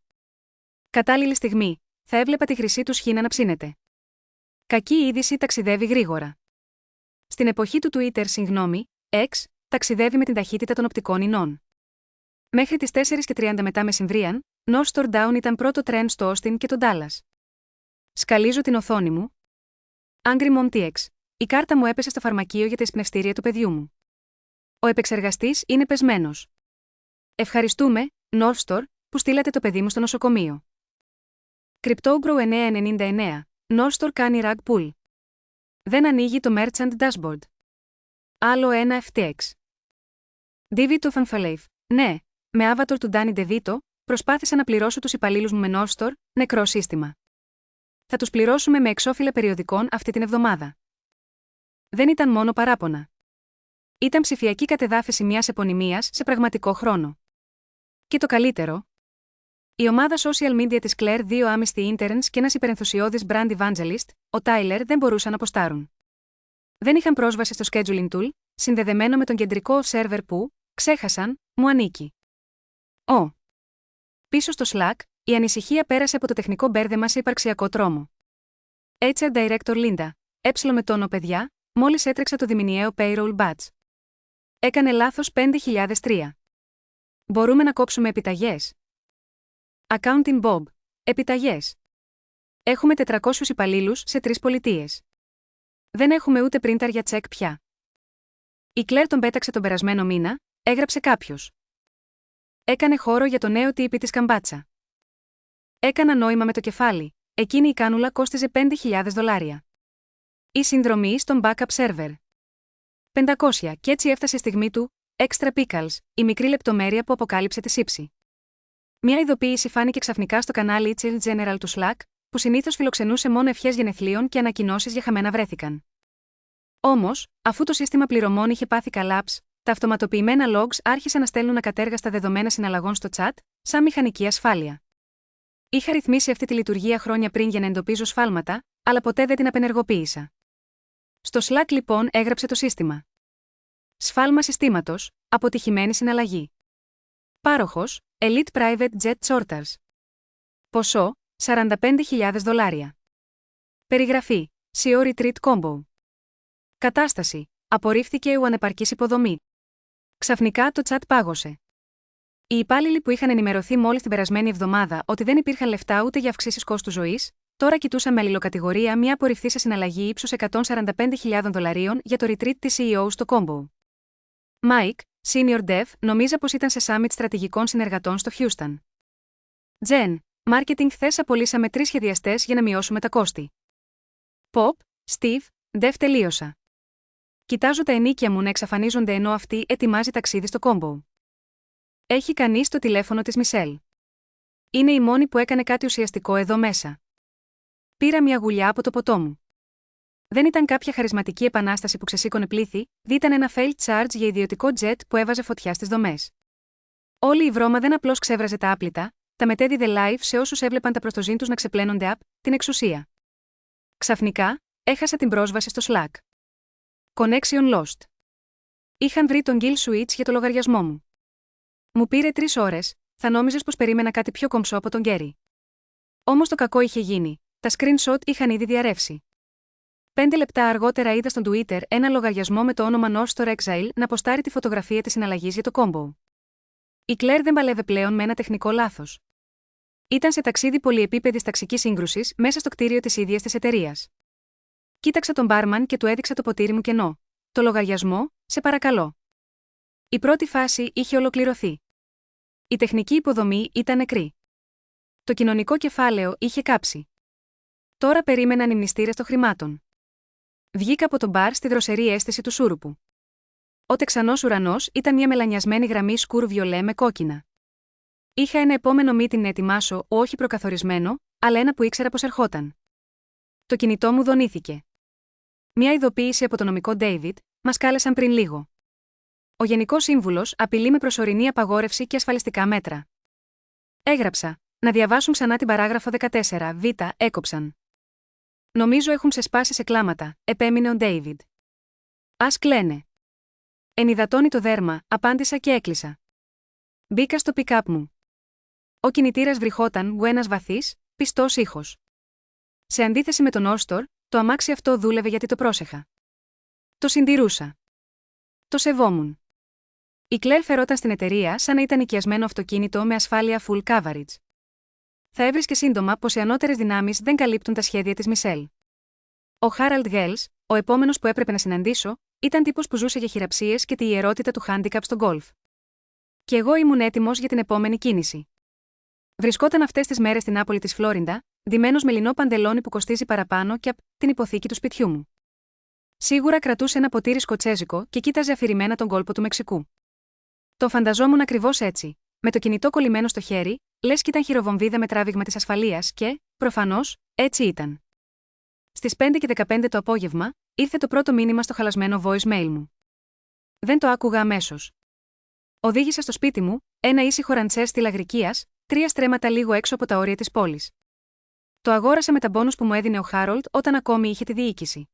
A: Κατάλληλη στιγμή, θα έβλεπα τη χρυσή του σχήνα να ψήνεται. Κακή είδηση ταξιδεύει γρήγορα. Στην εποχή του Twitter, συγγνώμη, X, ταξιδεύει με την ταχύτητα των οπτικών ινών. Μέχρι τις 4:30 μετά μεσημβρίαν, North Down ήταν πρώτο τρέν στο Austin και τον Dallas. Σκαλίζω την οθόνη μου. Angry Mom TX. Η κάρτα μου έπεσε στο φαρμακείο για τα εισπνευστήρια του παιδιού μου. Ο επεξεργαστής είναι πεσμένος. Ευχαριστούμε, Northstar, που στείλατε το παιδί μου στο νοσοκομείο. CryptoGrow 999. Northstar κάνει rug pull. Δεν ανοίγει το Merchant Dashboard. Άλλο ένα FTX. DeVito Fanfaleif. Ναι, με avatar του Danny DeVito, προσπάθησα να πληρώσω τους υπαλλήλους μου με Northstar, νεκρό σύστημα. Θα τους πληρώσουμε με εξώφυλλα περιοδικών αυτή την εβδομάδα. Δεν ήταν μόνο παράπονα. Ήταν ψηφιακή κατεδάφιση μιας επωνυμίας σε πραγματικό χρόνο. Και το καλύτερο. Η ομάδα social media της Claire, 2 άμυστοι interns και ένας υπερενθουσιώδης brand evangelist, ο Tyler, δεν μπορούσαν να ποστάρουν. Δεν είχαν πρόσβαση στο scheduling tool, συνδεδεμένο με τον κεντρικό server που, ξέχασαν, μου ανήκει. Πίσω στο Slack, η ανησυχία πέρασε από το τεχνικό μπέρδεμα σε υπαρξιακό τρόμο. HR Director Linda, με τόνο παιδιά, μόλις έτρεξα το διμηνιαίο payroll batch. Έκανε λάθος 5003. Μπορούμε να κόψουμε επιταγές. Accounting Bob. Επιταγές. Έχουμε 400 υπαλλήλους σε 3 πολιτείες. Δεν έχουμε ούτε printer για τσεκ πια. Η Κλέρ τον πέταξε τον περασμένο μήνα, έγραψε κάποιος. Έκανε χώρο για το νέο τύπη της καμπάτσα. Έκανα νόημα με το κεφάλι, εκείνη η κάνουλα κόστιζε $5,000. Η συνδρομή στον backup server. 500 και έτσι έφτασε η στιγμή του, extra pickles, η μικρή λεπτομέρεια που αποκάλυψε τη σύψη. Μια ειδοποίηση φάνηκε ξαφνικά στο κανάλι Chill General του Slack, που συνήθως φιλοξενούσε μόνο ευχές γενεθλίων και ανακοινώσεις για χαμένα βρέθηκαν. Όμως, αφού το σύστημα πληρωμών είχε πάθει collapse, τα αυτοματοποιημένα logs άρχισαν να στέλνουν ακατέργαστα δεδομένα συναλλαγών στο chat, σαν μηχανική ασφάλεια. Είχα ρυθμίσει αυτή τη λειτουργία χρόνια πριν για να εντοπίζω σφάλματα, αλλά ποτέ δεν την απενεργοποίησα. Στο Slack λοιπόν έγραψε το σύστημα. Σφάλμα συστήματος, αποτυχημένη συναλλαγή. Πάροχος, Elite Private Jet Charters. Ποσό, $45,000. Περιγραφή, SEO Retreat Combo. Κατάσταση, απορρίφθηκε η ανεπαρκής υποδομή. Ξαφνικά το chat πάγωσε. Οι υπάλληλοι που είχαν ενημερωθεί μόλις την περασμένη εβδομάδα ότι δεν υπήρχαν λεφτά ούτε για αυξήσεις κόστου ζωής, τώρα κοιτούσαν με αλληλοκατηγορία μια απορριφθήσα συναλλαγή ύψους $145,000 για το retreat της CEO στο Combo. Mike, Senior Dev, νομίζα πως ήταν σε summit στρατηγικών συνεργατών στο Houston. Jen, Marketing, χθες απολύσαμε 3 σχεδιαστές για να μειώσουμε τα κόστη. Pop, Steve, Dev, τελείωσα. Κοιτάζω τα ενίκια μου να εξαφανίζονται ενώ αυτή ετοιμάζει ταξίδι στο Combo. Έχει κανείς το τηλέφωνο της Μισελ. Είναι η μόνη που έκανε κάτι ουσιαστικό εδώ μέσα. Πήρα μια γουλιά από το ποτό μου. Δεν ήταν κάποια χαρισματική επανάσταση που ξεσήκωνε πλήθη, ήταν ένα failed charge για ιδιωτικό jet που έβαζε φωτιά στις δομές. Όλη η βρώμα δεν απλώς ξέβραζε τα άπλυτα, τα μετέδιδε live σε όσους έβλεπαν τα προστοζήν τους να ξεπλένονται από την εξουσία. Ξαφνικά, έχασα την πρόσβαση στο Slack. Connection lost. Είχαν βρει τον kill switch για το λογαριασμό μου. Μου πήρε 3 ώρες, θα νόμιζες πως περίμενα κάτι πιο κομψό από τον Γκέρι. Όμως το κακό είχε γίνει, τα screenshot είχαν ήδη διαρρεύσει. 5 λεπτά αργότερα είδα στον Twitter ένα λογαριασμό με το όνομα Nostor Exile να αποστάρει τη φωτογραφία της συναλλαγής για το combo. Η Claire δεν παλεύε πλέον με ένα τεχνικό λάθος. Ήταν σε ταξίδι πολυεπίπεδης ταξικής σύγκρουσης μέσα στο κτίριο της ίδιας της εταιρείας. Κοίταξα τον μπάρμαν και του έδειξα το ποτήρι μου κενό. Το λογαριασμό, σε παρακαλώ. Η πρώτη φάση είχε ολοκληρωθεί. Η τεχνική υποδομή ήταν νεκρή. Το κοινωνικό κεφάλαιο είχε κάψει. Τώρα περίμεναν οι μνηστήρες των χρημάτων. Βγήκα από τον μπαρ στη δροσερή αίσθηση του σούρουπου. Ο τεξανός ουρανός ήταν μια μελανιασμένη γραμμή σκουρ βιολέ με κόκκινα. Είχα ένα επόμενο meeting να ετοιμάσω, όχι προκαθορισμένο, αλλά ένα που ήξερα πως ερχόταν. Το κινητό μου δονήθηκε. Μια ειδοποίηση από τον νομικό David, μας κάλεσαν πριν λίγο. Ο Γενικός Σύμβουλος απειλεί με προσωρινή απαγόρευση και ασφαλιστικά μέτρα. Έγραψα. Να διαβάσουν ξανά την παράγραφο 14, Β, έκοψαν. Νομίζω έχουν ξεσπάσει σε κλάματα, επέμεινε ο David. Ας κλαίνε. Ενυδατώνει το δέρμα, απάντησα και έκλεισα. Μπήκα στο pick-up μου. Ο κινητήρας βρυχόταν ένας βαθύς, πιστός ήχος. Σε αντίθεση με τον Nostor, το αμάξι αυτό δούλευε γιατί το πρόσεχα. Το συντηρούσα. Το σεβόμουν. Η Claire φερόταν στην εταιρεία σαν να ήταν οικιασμένο αυτοκίνητο με ασφάλεια full coverage. Θα έβρισκε σύντομα πως οι ανώτερες δυνάμεις δεν καλύπτουν τα σχέδια της Μισελ. Ο Χάραλντ Γέλς, ο επόμενος που έπρεπε να συναντήσω, ήταν τύπος που ζούσε για χειραψίες και τη ιερότητα του handicap στο γκολφ. Και εγώ ήμουν έτοιμος για την επόμενη κίνηση. Βρισκόταν αυτές τις μέρες στην Άπολη της Φλόριντα, ντυμένος με λινό παντελόνι που κοστίζει παραπάνω και από την υποθήκη του σπιτιού μου. Σίγουρα κρατούσε ένα ποτήρι σκοτσέζικο και κοίταζε αφηρημένα τον κόλπο του Μεξικού. Το φανταζόμουν ακριβώς έτσι, με το κινητό κολλημένο στο χέρι, λες κι ήταν χειροβομβίδα με τράβηγμα της ασφαλείας και, προφανώς, έτσι ήταν. Στις 5:15 το απόγευμα, ήρθε το πρώτο μήνυμα στο χαλασμένο voicemail μου. Δεν το άκουγα αμέσως. Οδήγησα στο σπίτι μου, ένα ήσυχο ραντσέρ στη Λαγρικίας, 3 στρέμματα λίγο έξω από τα όρια της πόλης. Το αγόρασα με τα μπόνους που μου έδινε ο Χάρολτ όταν ακόμη είχε τη διοίκηση.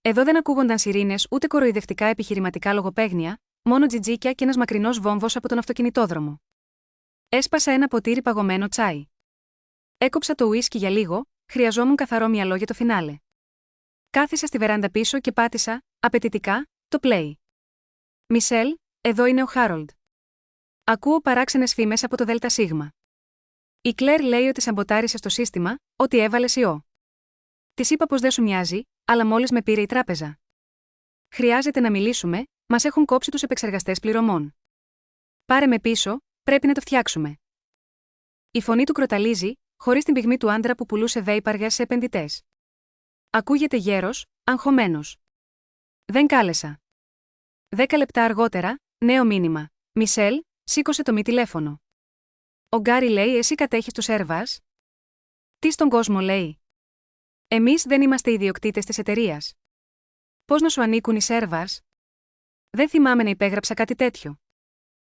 A: Εδώ δεν ακούγονταν σιρήνες ούτε κοροϊδευτικά επιχειρηματικά λογοπαίγνια, μόνο τζιτζίκια και ένας μακρινός βόμβος από τον αυτοκινητόδρομο. Έσπασα ένα ποτήρι παγωμένο τσάι. Έκοψα το ουίσκι για λίγο, χρειαζόμουν καθαρό μυαλό για το φινάλε. Κάθισα στη βεράντα πίσω και πάτησα, απαιτητικά, το play. Μισελ, εδώ είναι ο Χάρολντ. Ακούω παράξενες φήμες από το ΔΣ. Η Κλέρ λέει ότι σαμποτάρισε στο σύστημα, ότι έβαλες ιό. Της είπα πως δεν σου μοιάζει, αλλά μόλις με πήρε η τράπεζα. Χρειάζεται να μιλήσουμε, μας έχουν κόψει τους επεξεργαστές πληρωμών. Πάρε με πίσω, πρέπει να το φτιάξουμε. Η φωνή του κροταλίζει, χωρίς την πυγμή του άντρα που πουλούσε βέιπαργια σε επενδυτές. Ακούγεται γέρος, αγχωμένος. Δεν κάλεσα. 10 λεπτά αργότερα, νέο μήνυμα. Μισελ, σήκωσε το μη τηλέφωνο. Ο Γκάρι λέει: εσύ κατέχεις του σέρβας. Τι στον κόσμο λέει. Εμείς δεν είμαστε ιδιοκτήτες της εταιρείας. Πώς να σου ανήκουν οι σέρβας. Δεν θυμάμαι να υπέγραψα κάτι τέτοιο.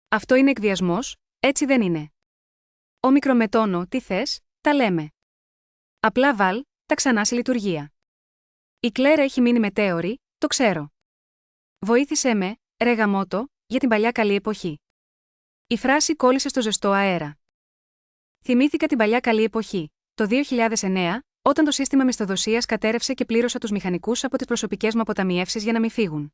A: Αυτό είναι εκβιασμός, έτσι δεν είναι. Ο μικρομετώνω, τι θες, τα λέμε. Απλά βάλ, τα ξανά σε λειτουργία. Η Κλέρα έχει μείνει μετέωρη, το ξέρω. Βοήθησέ με, ρε γαμότο, για την παλιά καλή εποχή. Η φράση κόλλησε στο ζεστό αέρα. Θυμήθηκα την παλιά καλή εποχή, το 2009, όταν το σύστημα μισθοδοσίας κατέρευσε και πλήρωσα τους μηχανικούς από τις προσωπικές μου αποταμιεύσεις για να μην φύγουν.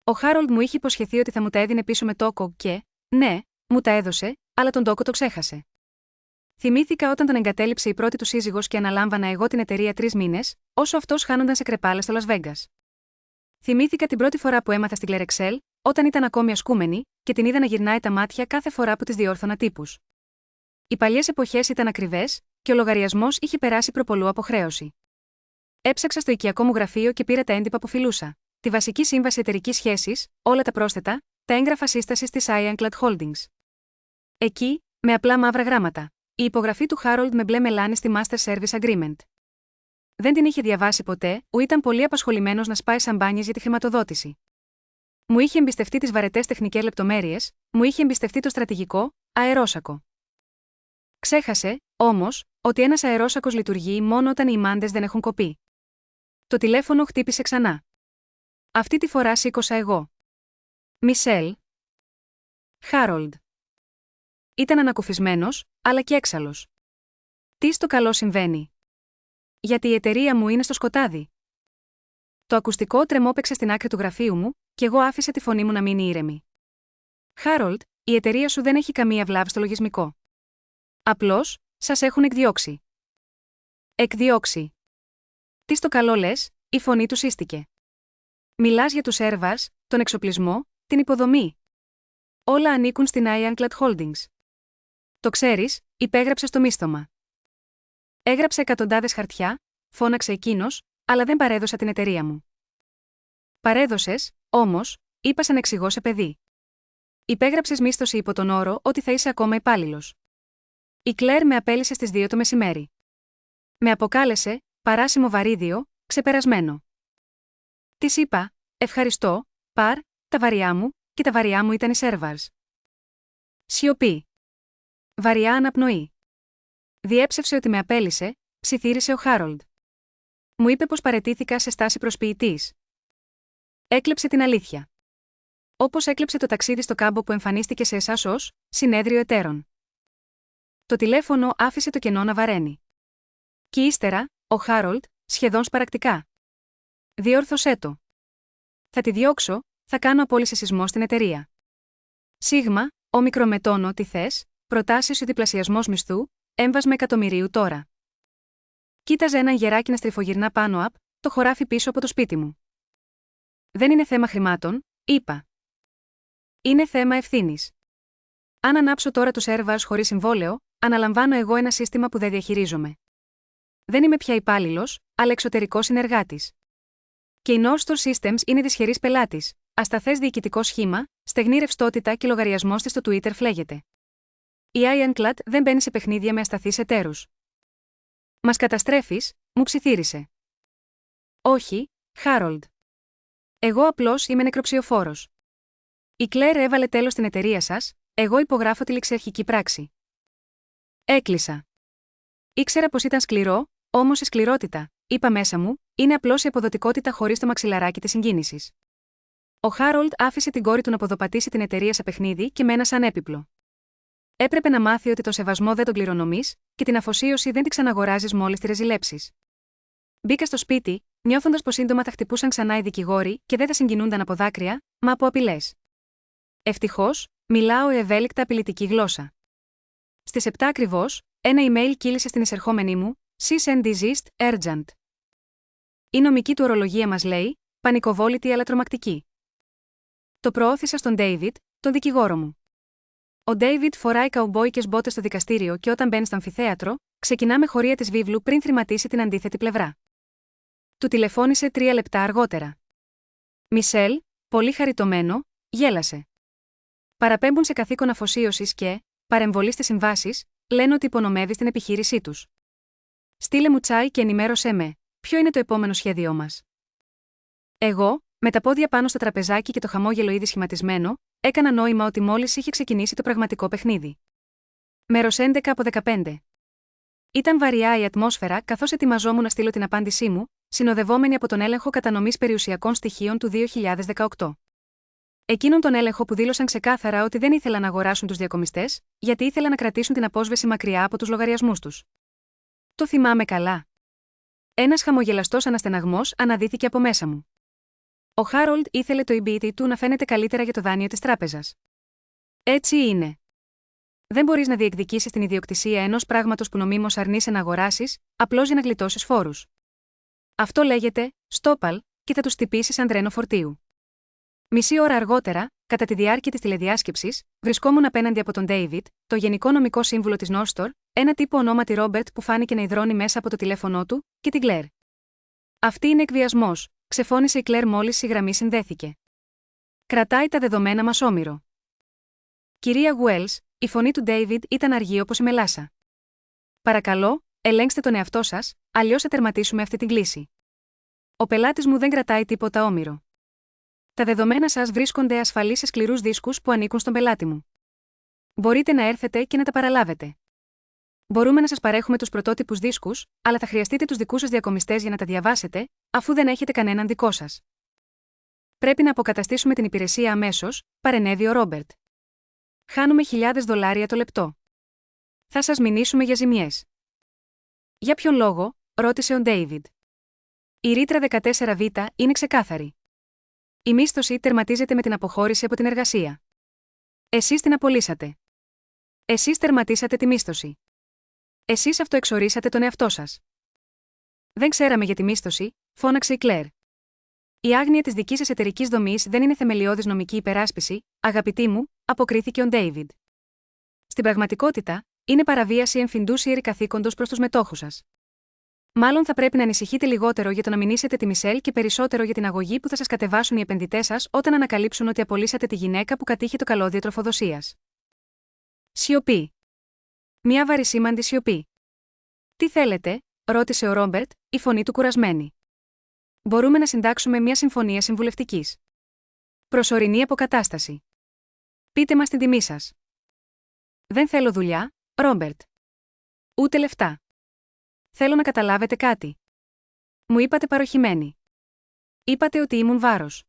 A: Ο Χάρολντ μου είχε υποσχεθεί ότι θα μου τα έδινε πίσω με τόκο και, ναι, μου τα έδωσε, αλλά τον τόκο το ξέχασε. Θυμήθηκα όταν τον εγκατέλειψε η πρώτη του σύζυγος και αναλάμβανα εγώ την εταιρεία 3 μήνες, όσο αυτός χάνονταν σε κρεπάλες στο Λας Βέγκας. Θυμήθηκα την πρώτη φορά που έμαθα στην Κλερεξέλ, όταν ήταν ακόμη ασκούμενη, και την είδα να γυρνάει τα μάτια κάθε φορά που της διόρθωνα τύπους. Οι παλιές εποχές ήταν ακριβές, και ο λογαριασμός είχε περάσει προπολού από χρέωση. Έψαξα στο οικιακό μου γραφείο και πήρα τα έντυπα που φιλούσα. Τη βασική σύμβαση εταιρικής σχέσης, όλα τα πρόσθετα, τα έγγραφα σύστασης της Ironclad Holdings. Εκεί, με απλά μαύρα γράμματα, η υπογραφή του Harold με μπλε μελάνι στη Master Service Agreement. Δεν την είχε διαβάσει ποτέ, ήταν πολύ απασχολημένος να σπάει σαμπάνιες για τη χρηματοδότηση. Μου είχε εμπιστευτεί τις βαρετές τεχνικές λεπτομέρειες, μου είχε εμπιστευτεί το στρατηγικό, αερόσακο. Ξέχασε, όμως, ότι ένας αερόσακος λειτουργεί μόνο όταν οι μάντες δεν έχουν κοπεί. Το τηλέφωνο χτύπησε ξανά. Αυτή τη φορά σήκωσα εγώ. Μισελ. Χάρολντ. Ήταν ανακουφισμένος, αλλά και έξαλλος. Τι στο καλό συμβαίνει? Γιατί η εταιρεία μου είναι στο σκοτάδι. Το ακουστικό τρεμόπαιξε στην άκρη του γραφείου μου, και εγώ άφησα τη φωνή μου να μείνει ήρεμη. Χάρολντ, η εταιρεία σου δεν έχει καμία βλάβη στο λογισμικό. Απλώς, σας έχουν εκδιώξει. Εκδιώξει. Τι στο καλό λες? Η φωνή του σύστηκε. Μιλάς για τους σέρβαρς, τον εξοπλισμό, την υποδομή. Όλα ανήκουν στην Ironclad Holdings. Το ξέρεις, υπέγραψε στο μίσθωμα. Έγραψε εκατοντάδες χαρτιά, φώναξε εκείνος, αλλά δεν παρέδωσα την εταιρεία μου. Παρέδωσες, όμως, είπα σαν εξηγώ σε παιδί. Υπέγραψες μίσθωση υπό τον όρο ότι θα είσαι ακόμα υπάλληλος. Η Κλέρ με απέλυσε στις 2 το μεσημέρι. Με αποκάλεσε παράσιμο βαρύδιο, ξεπερασμένο. Της είπα, ευχαριστώ, Παρ, τα βαριά μου, και τα βαριά μου ήταν οι σέρβαρς. Σιωπή. Βαριά αναπνοή. Διέψευσε ότι με απέλυσε, ψιθύρισε ο Χάρολντ. Μου είπε πως παραιτήθηκα σε στάση προσποιητής. Έκλεψε την αλήθεια. Όπως έκλεψε το ταξίδι στο κάμπο που εμφανίστηκε σε εσάς ως συνέδριο εταίρων. Το τηλέφωνο άφησε το κενό να βαραίνει. Κι ύστερα, ο Χάρολντ, σχεδόν σπαρακτικά. Διόρθωσέ το. Θα τη διώξω, θα κάνω απόλυση σεισμό στην εταιρεία. Σίγμα, ομικρομετώνω, τι θες, προτάσεις ο διπλασιασμός μισθού, έμβασμα εκατομμυρίου τώρα. Κοίταζε έναν γεράκι να στριφογυρνά πάνω απ' το χωράφι πίσω από το σπίτι μου. Δεν είναι θέμα χρημάτων, είπα. Είναι θέμα ευθύνης. Αν ανάψω τώρα τους σέρβαρς χωρίς συμβόλαιο, αναλαμβάνω εγώ ένα σύστημα που δεν διαχειρίζομαι. Δεν είμαι πια υπάλληλος, αλλά εξωτερικός συνεργάτης. Και η Nostor Systems είναι δυσχερής πελάτης, ασταθές διοικητικό σχήμα, στεγνή ρευστότητα και λογαριασμός της στο Twitter φλέγεται. Η Ironclad δεν μπαίνει σε παιχνίδια με ασταθείς εταίρους. Μας καταστρέφεις, μου ψιθύρισε. Όχι, Χάρολντ. Εγώ απλώς είμαι νεκροψιοφόρος. Η Κλέρ έβαλε τέλος στην εταιρεία σας, εγώ υπογράφω τη ληξιαρχική πράξη. Έκλεισα. Ήξερα πως ήταν σκληρό, όμως η σκληρότητα, είπα μέσα μου, είναι απλώς η αποδοτικότητα χωρίς το μαξιλαράκι της συγκίνησης. Ο Χάρολντ άφησε την κόρη του να ποδοπατήσει την εταιρεία σε παιχνίδι και μένα σαν έπιπλο. Έπρεπε να μάθει ότι το σεβασμό δεν τον κληρονομείς και την αφοσίωση δεν την ξαναγοράζεις μόλις τη ρεζιλέψεις. Μπήκα στο σπίτι, νιώθοντας πως σύντομα θα χτυπούσαν ξανά οι δικηγόροι και δεν θα συγκινούνταν από δάκρυα, μα από απειλές. Ευτυχώς, μιλάω ευέλικτα απειλητική γλώσσα. Στις 7 ακριβώς, ένα email κύλησε στην εισερχόμενη μου, Cease and desist, urgent. Η νομική του ορολογία μας λέει, πανικοβόλητη αλλά τρομακτική. Το προώθησα στον David, τον δικηγόρο μου. Ο David φοράει καουμπόικες μπότες στο δικαστήριο και όταν μπαίνει στο αμφιθέατρο, ξεκινά με χωρία της βίβλου πριν θρηματίσει την αντίθετη πλευρά. Του τηλεφώνησε 3 λεπτά αργότερα. Μισελ, πολύ χαριτωμένο, γέλασε. Παραπέμπουν σε καθήκον αφοσίωσης και παρεμβολή στις συμβάσεις, λένε ότι υπονομεύει την επιχείρησή τους. Στείλε μου τσάι και ενημέρωσέ με, ποιο είναι το επόμενο σχέδιό μας. Εγώ, με τα πόδια πάνω στο τραπεζάκι και το χαμόγελο ήδη σχηματισμένο, έκανα νόημα ότι μόλις είχε ξεκινήσει το πραγματικό παιχνίδι. Μέρος 11 από 15. Ήταν βαριά η ατμόσφαιρα καθώς ετοιμαζόμουν να στείλω την απάντησή μου, συνοδευόμενη από τον έλεγχο κατανομής περιουσιακών στοιχείων του 2018. Εκείνον τον έλεγχο που δήλωσαν ξεκάθαρα ότι δεν ήθελαν να αγοράσουν τους διακομιστές, γιατί ήθελαν να κρατήσουν την απόσβεση μακριά από τους λογαριασμούς τους. Το θυμάμαι καλά. Ένας χαμογελαστός αναστεναγμός αναδύθηκε από μέσα μου. Ο Χάρολντ ήθελε το EBT του να φαίνεται καλύτερα για το δάνειο της τράπεζας. Έτσι είναι. Δεν μπορείς να διεκδικήσεις την ιδιοκτησία ενός πράγματος που νομίμως αρνείσαι να αγοράσεις, απλώς για να γλιτώσεις φόρους. Αυτό λέγεται στόπαλ και θα τους χτυπήσεις σαν τρένο φορτίου. Μισή ώρα αργότερα, κατά τη διάρκεια της τηλεδιάσκεψης, βρισκόμουν απέναντι από τον David, το Γενικό Νομικό Σύμβουλο της Nostor, ένα τύπο ονόματι Ρόμπερτ που φάνηκε να υδρώνει μέσα από το τηλέφωνό του, και την Κλέρ. Αυτή είναι εκβιασμός, ξεφώνησε η Κλέρ μόλις η γραμμή συνδέθηκε. Κρατάει τα δεδομένα μας όμηρο. Κυρία Γουέλς, η φωνή του David ήταν αργή όπως η μελάσα. Παρακαλώ, Ελέγξτε τον εαυτό σας, αλλιώς θα τερματίσουμε αυτή την κλίση. Ο πελάτης μου δεν κρατάει τίποτα όμηρο. Τα δεδομένα σας βρίσκονται ασφαλείς σε σκληρούς δίσκους που ανήκουν στον πελάτη μου. Μπορείτε να έρθετε και να τα παραλάβετε. Μπορούμε να σας παρέχουμε τους πρωτότυπους δίσκους, αλλά θα χρειαστείτε τους δικούς σας διακομιστές για να τα διαβάσετε, αφού δεν έχετε κανέναν δικό σας. Πρέπει να αποκαταστήσουμε την υπηρεσία αμέσως, παρενέβη ο Ρόμπερτ. Χάνουμε $1000 το λεπτό. Θα σας μηνύσουμε για ζημιές. Για ποιον λόγο, ρώτησε ο Ντέιβιντ. Η ρήτρα 14β είναι ξεκάθαρη. Η μίσθωση τερματίζεται με την αποχώρηση από την εργασία. Εσείς την απολύσατε. Εσείς τερματίσατε τη μίσθωση. Εσείς αυτοεξορίσατε τον εαυτό σας. Δεν ξέραμε για τη μίσθωση, φώναξε η Κλέρ. Η άγνοια της δικής σας εταιρικής δομής δεν είναι θεμελιώδης νομική υπεράσπιση, αγαπητή μου, αποκρίθηκε ο Ντέιβιντ. Στην πραγματικότητα, είναι παραβίαση εμφιντούσιερη καθήκοντος προς τους μετόχους σας. Μάλλον θα πρέπει να ανησυχείτε λιγότερο για το να μηνύσετε τη Μισελ και περισσότερο για την αγωγή που θα σας κατεβάσουν οι επενδυτές σας όταν ανακαλύψουν ότι απολύσατε τη γυναίκα που κατήχε το καλώδιο τροφοδοσίας. Σιωπή. Μια βαρισίμαντη σιωπή. Τι θέλετε, ρώτησε ο Ρόμπερτ, η φωνή του κουρασμένη. Μπορούμε να συντάξουμε μια συμφωνία συμβουλευτικής. Προσωρινή αποκατάσταση. Πείτε μας την τιμή σας. Δεν θέλω δουλειά, Ρόμπερτ. Ούτε λεφτά. Θέλω να καταλάβετε κάτι. Μου είπατε παροχημένη. Είπατε ότι ήμουν βάρος.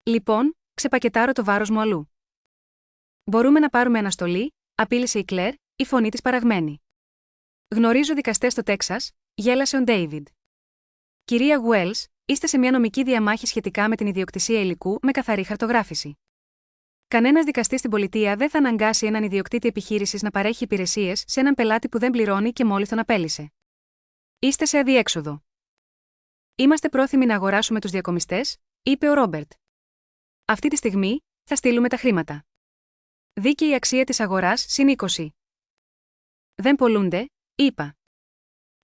A: Λοιπόν, ξεπακετάρω το βάρος μου αλλού. Μπορούμε να πάρουμε αναστολή, απείλησε η Κλέρ, η φωνή της παραγμένη. Γνωρίζω δικαστές στο Τέξας, γέλασε ο Ντέιβιντ. Κυρία Γουέλς, είστε σε μια νομική διαμάχη σχετικά με την ιδιοκτησία υλικού με καθαρή χαρτογράφηση. Κανένας δικαστής στην πολιτεία δεν θα αναγκάσει έναν ιδιοκτήτη επιχείρησης να παρέχει υπηρεσίες σε έναν πελάτη που δεν πληρώνει και μόλις τον απέλυσε. Είστε σε αδιέξοδο. Είμαστε πρόθυμοι να αγοράσουμε τους διακομιστές, είπε ο Ρόμπερτ. Αυτή τη στιγμή, θα στείλουμε τα χρήματα. Δίκαιη αξία της αγοράς συν 20. Δεν πολλούνται, είπα.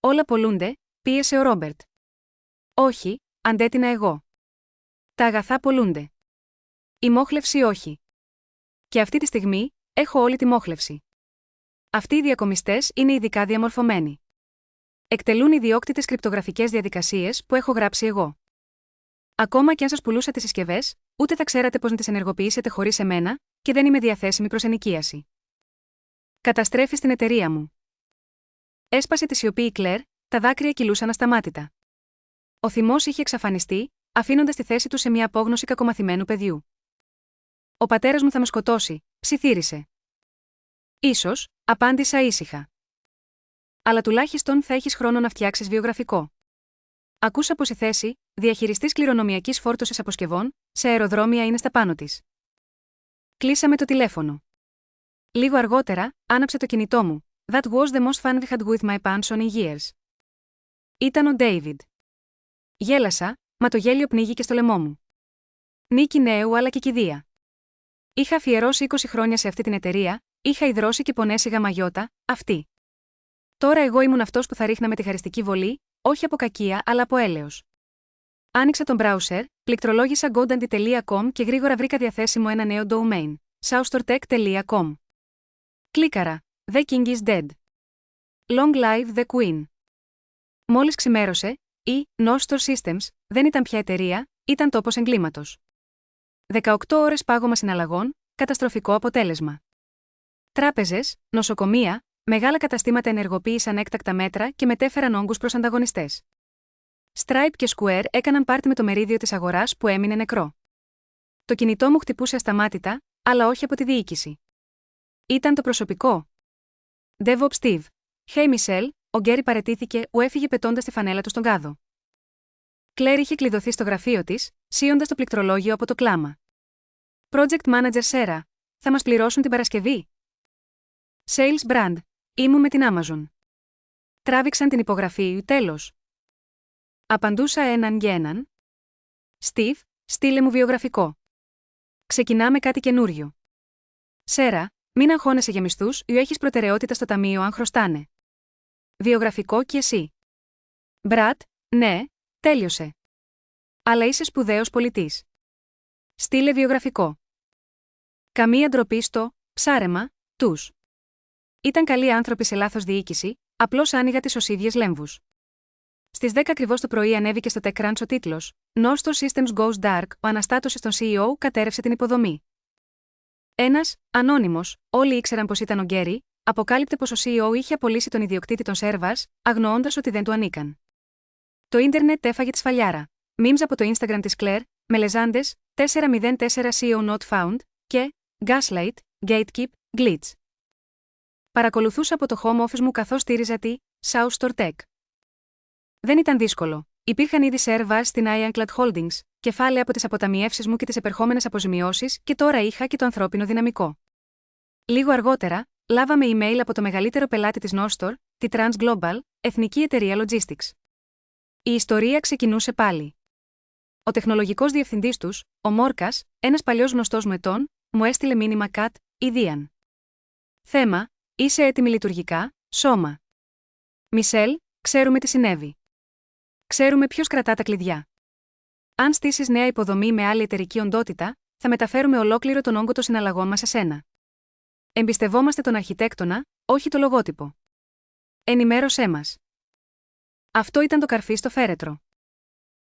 A: Όλα πολλούνται, πίεσε ο Ρόμπερτ. Όχι, αντέτεινα εγώ. Τα αγαθά πολλούνται. Η μόχλευση όχι. Και αυτή τη στιγμή, έχω όλη τη μόχλευση. Αυτοί οι διακομιστές είναι ειδικά διαμορφωμένοι. Εκτελούν ιδιόκτητες κρυπτογραφικές διαδικασίες που έχω γράψει εγώ. Ακόμα και αν σας πουλούσα τις συσκευές, ούτε θα ξέρατε πώς να τις ενεργοποιήσετε χωρίς εμένα, και δεν είμαι διαθέσιμη προς ενοικίαση. Καταστρέφει την εταιρεία μου. Έσπασε τη σιωπή η Κλέρ, τα δάκρυα κυλούσαν ασταμάτητα. Ο θυμός είχε εξαφανιστεί, αφήνοντας τη θέση του σε μια απόγνωση κακομαθημένου παιδιού. Ο πατέρας μου θα με σκοτώσει, ψιθύρισε. Ίσως, απάντησα ήσυχα. Αλλά τουλάχιστον θα έχεις χρόνο να φτιάξεις βιογραφικό. Ακούσα πως η θέση, διαχειριστής κληρονομιακής φόρτωσης αποσκευών, σε αεροδρόμια είναι στα πάνω της. Κλείσαμε το τηλέφωνο. Λίγο αργότερα, άναψε το κινητό μου. That was the most fun we had with my pants on in years. Ήταν ο David. Γέλασα, μα το γέλιο πνίγηκε στο λαιμό μου. Νίκη νέου αλλά και κηδεία. Είχα αφιερώσει 20 χρόνια σε αυτή την εταιρεία, είχα ιδρώσει και πονέσει γαμαγιώτα, αυτή. Τώρα εγώ ήμουν αυτός που θα ρίχνα με τη χαριστική βολή, όχι από κακία αλλά από έλεος. Άνοιξα τον browser, πληκτρολόγησα godaddy.com και γρήγορα βρήκα διαθέσιμο ένα νέο domain, soustortech.com. Κλίκαρα, The King is dead. Long live the Queen. Μόλις ξημέρωσε, η Nostor Systems δεν ήταν πια εταιρεία, ήταν τόπος εγκλήματος. 18 ώρες πάγωμα συναλλαγών, καταστροφικό αποτέλεσμα. Τράπεζες, νοσοκομεία, μεγάλα καταστήματα ενεργοποίησαν έκτακτα μέτρα και μετέφεραν όγκους προς ανταγωνιστές. Stripe και Square έκαναν πάρτι με το μερίδιο της αγοράς που έμεινε νεκρό. Το κινητό μου χτυπούσε ασταμάτητα, αλλά όχι από τη διοίκηση. Ήταν το προσωπικό. DevOps Steve. Hey Michelle, ο Γκέρι παραιτήθηκε, έφυγε πετώντας τη φανέλα του στον κάδο. Κλέρ είχε κλειδωθεί στο γραφείο της, σύοντας το πληκτρολόγιο από το κλάμα. Project Manager Sarah. Θα μας πληρώσουν την Παρασκευή. Sales Brand. Ήμουν με την Amazon. Τράβηξαν την υπογραφή, τέλος. Απαντούσα έναν για έναν. Steve, στείλε μου βιογραφικό. Ξεκινάμε κάτι καινούριο. Σέρα, μην αγχώνεσαι για μισθούς, έχεις προτεραιότητα στο ταμείο αν χρωστάνε. Βιογραφικό κι εσύ. Μπρατ, ναι, τέλειωσε. Αλλά είσαι σπουδαίος πολιτής. Στείλε βιογραφικό. Καμία ντροπή στο ψάρεμα, τους. Ήταν καλοί άνθρωποι σε λάθος διοίκηση, Απλώς άνοιγα τις οσίδιες λέμβους. Στις 10 ακριβώς το πρωί ανέβηκε στο TechCrunch ο τίτλος Nostr Systems Goes Dark, ο αναστάτωσης των CEO κατέρρευσε την υποδομή. Ένας, ανώνυμος, όλοι ήξεραν πως ήταν ο Γκέρι, αποκάλυπτε πως ο CEO είχε απολύσει τον ιδιοκτήτη των σέρβας, αγνοώντας ότι δεν του ανήκαν. Το ίντερνετ έφαγε τη σφαλιάρα. Memes από το Instagram της Claire, με λεζάντες 404 CEO not found και Gaslight, Gatekeep, Glitch. Παρακολουθούσα από το home office μου καθώς στήριζα τη South Tech. Δεν ήταν δύσκολο. Υπήρχαν ήδη σέρβας στην Ironclad Holdings, κεφάλαια από τις αποταμιεύσεις μου και τις επερχόμενες αποζημιώσεις, και τώρα είχα και το ανθρώπινο δυναμικό. Λίγο αργότερα, λάβαμε email από το μεγαλύτερο πελάτη της Nostr, τη Trans Global, εθνική εταιρεία logistics. Η ιστορία ξεκινούσε πάλι. Ο τεχνολογικός διευθυντής τους, ο Μόρκας, ένας παλιός γνωστός μου ετών, μου έστειλε μήνυμα ΚΑΤ, Ιδιαν. Θέμα, είσαι έτοιμη λειτουργικά, σώμα. Μισελ, ξέρουμε τι συνέβη. Ξέρουμε ποιος κρατά τα κλειδιά. Αν στήσεις νέα υποδομή με άλλη εταιρική οντότητα, θα μεταφέρουμε ολόκληρο τον όγκο των συναλλαγών μας σε σένα. Εμπιστευόμαστε τον αρχιτέκτονα, όχι το λογότυπο. Ενημέρωσέ μας. Αυτό ήταν το καρφί στο φέρετρο.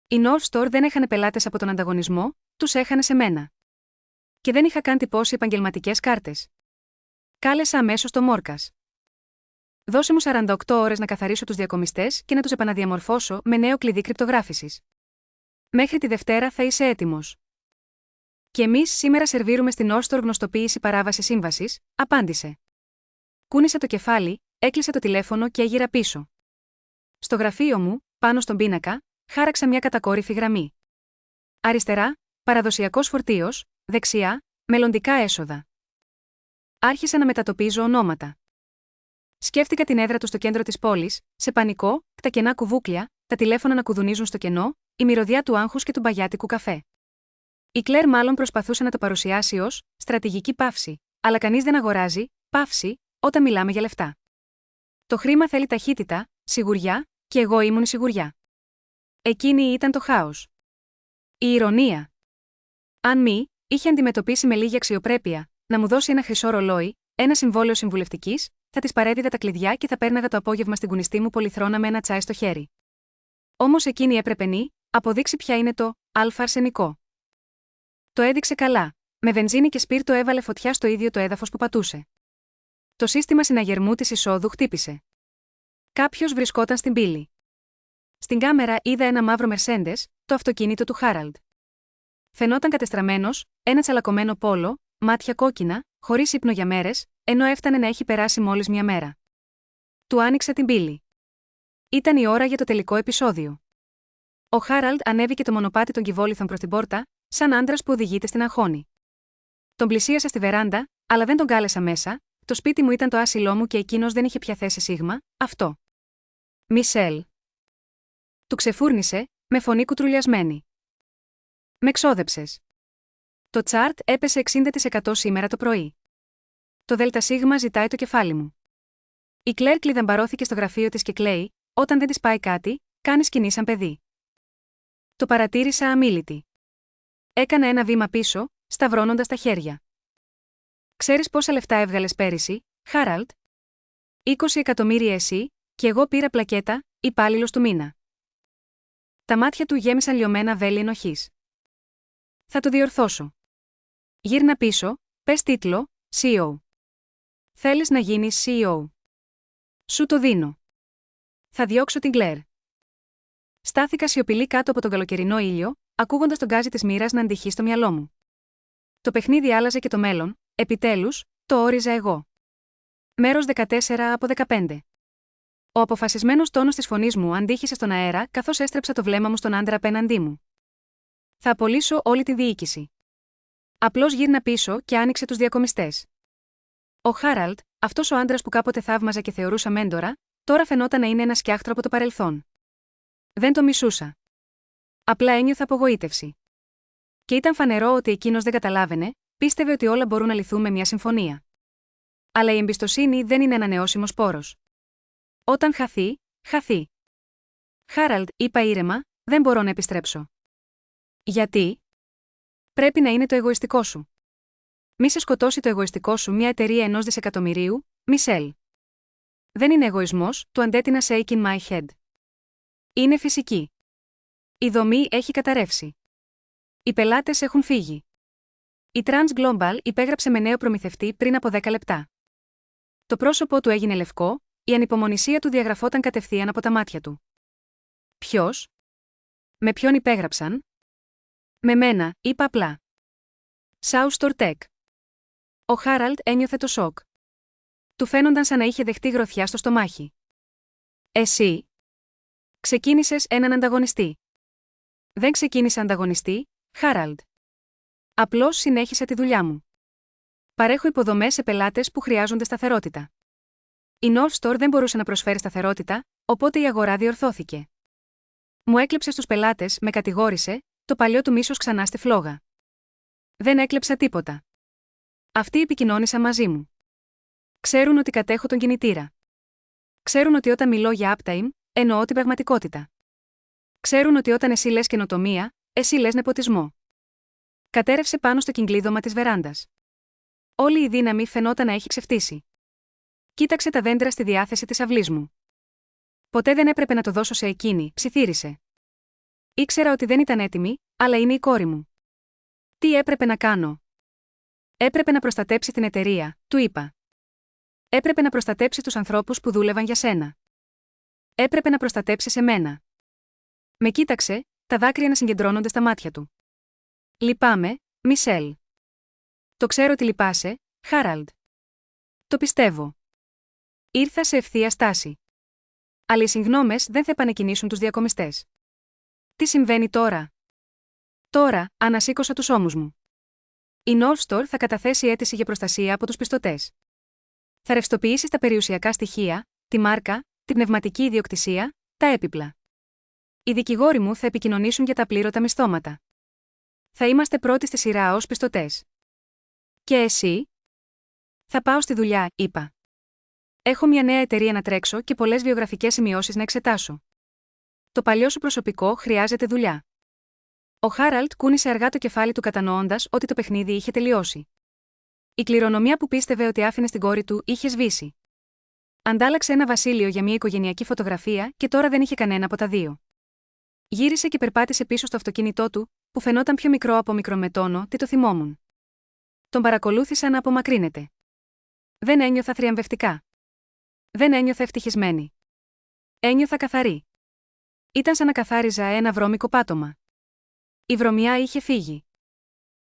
A: Οι Nostr δεν έχανε πελάτες από τον ανταγωνισμό, τους έχανε σε μένα. Και δεν είχα καν τυπώσει επαγγελματικές κάρτες. Κάλεσα αμέσως το Μόρκας. Δώσε μου 48 ώρες να καθαρίσω τους διακομιστές και να τους επαναδιαμορφώσω με νέο κλειδί κρυπτογράφησης. Μέχρι τη Δευτέρα θα είσαι έτοιμος. Και εμείς σήμερα σερβίρουμε στην Nostr γνωστοποίηση παράβαση σύμβασης, απάντησε. Κούνησα το κεφάλι, έκλεισα το τηλέφωνο και έγειρα πίσω. Στο γραφείο μου, πάνω στον πίνακα, χάραξα μια κατακόρυφη γραμμή. Αριστερά, παραδοσιακός φορτίος, δεξιά, μελλοντικά έσοδα. Άρχισα να μετατοπίζω ονόματα. Σκέφτηκα την έδρα του στο κέντρο της πόλης, σε πανικό, τα κενά κουβούκλια, τα τηλέφωνα να κουδουνίζουν στο κενό, η μυρωδιά του άγχους και του μπαγιάτικου καφέ. Η Κλέρ μάλλον προσπαθούσε να το παρουσιάσει ως στρατηγική παύση, αλλά κανείς δεν αγοράζει παύση όταν μιλάμε για λεφτά. Το χρήμα θέλει ταχύτητα, σιγουριά, και εγώ ήμουν η σιγουριά. Εκείνη ήταν το χάος. Η ηρωνία. Αν μη, είχε αντιμετωπίσει με λίγη αξιοπρέπεια, να μου δώσει ένα χρυσό ρολόι, ένα συμβόλαιο συμβουλευτικής, θα της παρέδιδα τα κλειδιά και θα πέρναγα το απόγευμα στην κουνιστή μου πολυθρόνα με ένα τσάι στο χέρι. Όμως εκείνη έπρεπε αποδείξει ποια είναι το αλφα-αρσενικό. Το έδειξε καλά. Με βενζίνη και σπίρτο έβαλε φωτιά στο ίδιο το έδαφος που πατούσε. Το σύστημα συναγερμού της εισόδου χτύπησε. Κάποιος βρισκόταν στην πύλη. Στην κάμερα είδα ένα μαύρο Mercedes, το αυτοκίνητο του Χάραλντ. Φαινόταν κατεστραμμένος, ένα τσαλακωμένο πόλο, μάτια κόκκινα, χωρίς ύπνο για μέρες, ενώ έφτανε να έχει περάσει μόλις μια μέρα. Του άνοιξε την πύλη. Ήταν η ώρα για το τελικό επεισόδιο. Ο Χάραλντ ανέβηκε το μονοπάτι των κυβόλιθων προς την πόρτα, σαν άντρας που οδηγείται στην αγχώνη. Τον πλησίασα στη βεράντα, αλλά δεν τον κάλεσα μέσα, το σπίτι μου ήταν το άσυλό μου και εκείνος δεν είχε πια θέση σίγμα, αυτό. Μισελ. Του ξεφούρνησε, με φωνή κουτρουλιασμένη. Με ξόδεψες. Το τσάρτ έπεσε 60% σήμερα το πρωί. Το ΔΣ ζητάει το κεφάλι μου. Η Κλέρ κλειδαμπαρώθηκε στο γραφείο της και κλαίει, όταν δεν της πάει κάτι, κάνει σκηνή σαν παιδί. Το παρατήρησα αμίλητη. Έκανα ένα βήμα πίσω, σταυρώνοντας τα χέρια. Ξέρεις πόσα λεφτά έβγαλες πέρυσι, Χάραλντ? 20 εκατομμύρια εσύ, και εγώ πήρα πλακέτα, υπάλληλος του μήνα. Τα μάτια του γέμισαν λιωμένα βέλη ενοχής. Θα το διορθώσω. Γύρνα πίσω, πες τίτλο, CEO. Θέλεις να γίνεις CEO. Σου το δίνω. Θα διώξω την Κλέρ. Στάθηκα σιωπηλή κάτω από τον καλοκαιρινό ήλιο, ακούγοντας τον γκάζι της μοίρας να αντυχεί στο μυαλό μου. Το παιχνίδι άλλαζε και το μέλλον, επιτέλους, το όριζα εγώ. Μέρος 14 από 15. Ο αποφασισμένος τόνος της φωνής μου αντίχησε στον αέρα καθώς έστρεψα το βλέμμα μου στον άντρα απέναντί μου. Θα απολύσω όλη τη διοίκηση. Απλώς γύρνα πίσω και άνοιξε τους διακομιστές. Ο Χάραλντ, αυτός ο άντρας που κάποτε θαύμαζα και θεωρούσα μέντορα, τώρα φαινόταν να είναι ένα σκιάχτρο από το παρελθόν. Δεν το μισούσα. Απλά ένιωθα απογοήτευση. Και ήταν φανερό ότι εκείνος δεν καταλάβαινε, πίστευε ότι όλα μπορούν να λυθούν με μια συμφωνία. Αλλά η εμπιστοσύνη δεν είναι ανανεώσιμος πόρος. Όταν χαθεί, χαθεί. Χάραλντ, είπα ήρεμα, δεν μπορώ να επιστρέψω. Γιατί? Πρέπει να είναι το εγωιστικό σου. Μη σε σκοτώσει το εγωιστικό σου μια εταιρεία 1 δισεκατομμυρίου, Μισελ. Δεν είναι εγωισμός, του αντέτεινα shaking my head. Είναι φυσική. Η δομή έχει καταρρεύσει. Οι πελάτες έχουν φύγει. Η Trans Global υπέγραψε με νέο προμηθευτή πριν από 10 λεπτά. Το πρόσωπό του έγινε λευκό, η ανυπομονησία του διαγραφόταν κατευθείαν από τα μάτια του. Ποιος? Με ποιον υπέγραψαν? Με μένα, είπα απλά. South Tech. Ο Χάραλντ ένιωθε το σοκ. Του φαίνονταν σαν να είχε δεχτεί γροθιά στο στομάχι. Εσύ? Ξεκίνησες έναν ανταγωνιστή. Δεν ξεκίνησα ανταγωνιστή, Χάραλντ. Απλώς συνέχισα τη δουλειά μου. Παρέχω υποδομές σε πελάτες που χρειάζονται σταθερότητα. Η North Store δεν μπορούσε να προσφέρει σταθερότητα, οπότε η αγορά διορθώθηκε. Μου έκλεψε στους πελάτες, με κατηγόρησε, το παλιό του μίσος ξανά στη φλόγα. Δεν έκλεψα τίποτα. Αυτοί επικοινώνησαν μαζί μου. Ξέρουν ότι κατέχω τον κινητήρα. Ξέρουν ότι όταν μιλώ για uptime, εννοώ την πραγματικότητα. Ξέρουν ότι όταν εσύ λες καινοτομία, εσύ λες νεποτισμό. Κατέρευσε πάνω στο κυγκλίδωμα της βεράντας. Όλη η δύναμη φαινόταν να έχει ξεφτύσει. Κοίταξε τα δέντρα στη διάθεση της αυλής μου. Ποτέ δεν έπρεπε να το δώσω σε εκείνη, ψιθύρισε. Ήξερα ότι δεν ήταν έτοιμη, αλλά είναι η κόρη μου. Τι έπρεπε να κάνω? Έπρεπε να προστατέψει την εταιρεία, του είπα. Έπρεπε να προστατέψει τους ανθρώπους που δούλευαν για σένα. Έπρεπε να προστατέψεις εμένα. Με κοίταξε, τα δάκρυα να συγκεντρώνονται στα μάτια του. Λυπάμαι, Μισελ. Το ξέρω ότι λυπάσαι, Χάραλντ. Το πιστεύω. Ήρθα σε ευθεία στάση. Αλλά οι συγγνώμες δεν θα επανεκκινήσουν τους διακομιστές. Τι συμβαίνει τώρα? Τώρα, ανασήκωσα τους ώμους μου. Η North Store θα καταθέσει αίτηση για προστασία από τους πιστωτές. Θα ρευστοποιήσει τα περιουσιακά στοιχεία, τη μάρκα, την πνευματική ιδιοκτησία, τα έπιπλα. Οι δικηγόροι μου θα επικοινωνήσουν για τα πλήρωτα μισθώματα. Θα είμαστε πρώτοι στη σειρά ως πιστωτές. Και εσύ? Θα πάω στη δουλειά, είπα. Έχω μια νέα εταιρεία να τρέξω και πολλές βιογραφικές σημειώσεις να εξετάσω. Το παλιό σου προσωπικό χρειάζεται δουλειά. Ο Χάραλντ κούνησε αργά το κεφάλι του κατανοώντας ότι το παιχνίδι είχε τελειώσει. Η κληρονομιά που πίστευε ότι άφηνε στην κόρη του είχε σβήσει. Αντάλλαξε ένα βασίλειο για μια οικογενειακή φωτογραφία και τώρα δεν είχε κανένα από τα δύο. Γύρισε και περπάτησε πίσω στο αυτοκίνητό του, που φαινόταν πιο μικρό από μικρομετόνο, τι το θυμόμουν. Τον παρακολούθησα να απομακρύνεται. Δεν ένιωθα θριαμβευτικά. Δεν ένιωθα ευτυχισμένη. Ένιωθα καθαρή. Ήταν σαν να καθάριζα ένα βρώμικο πάτωμα. Η βρωμιά είχε φύγει.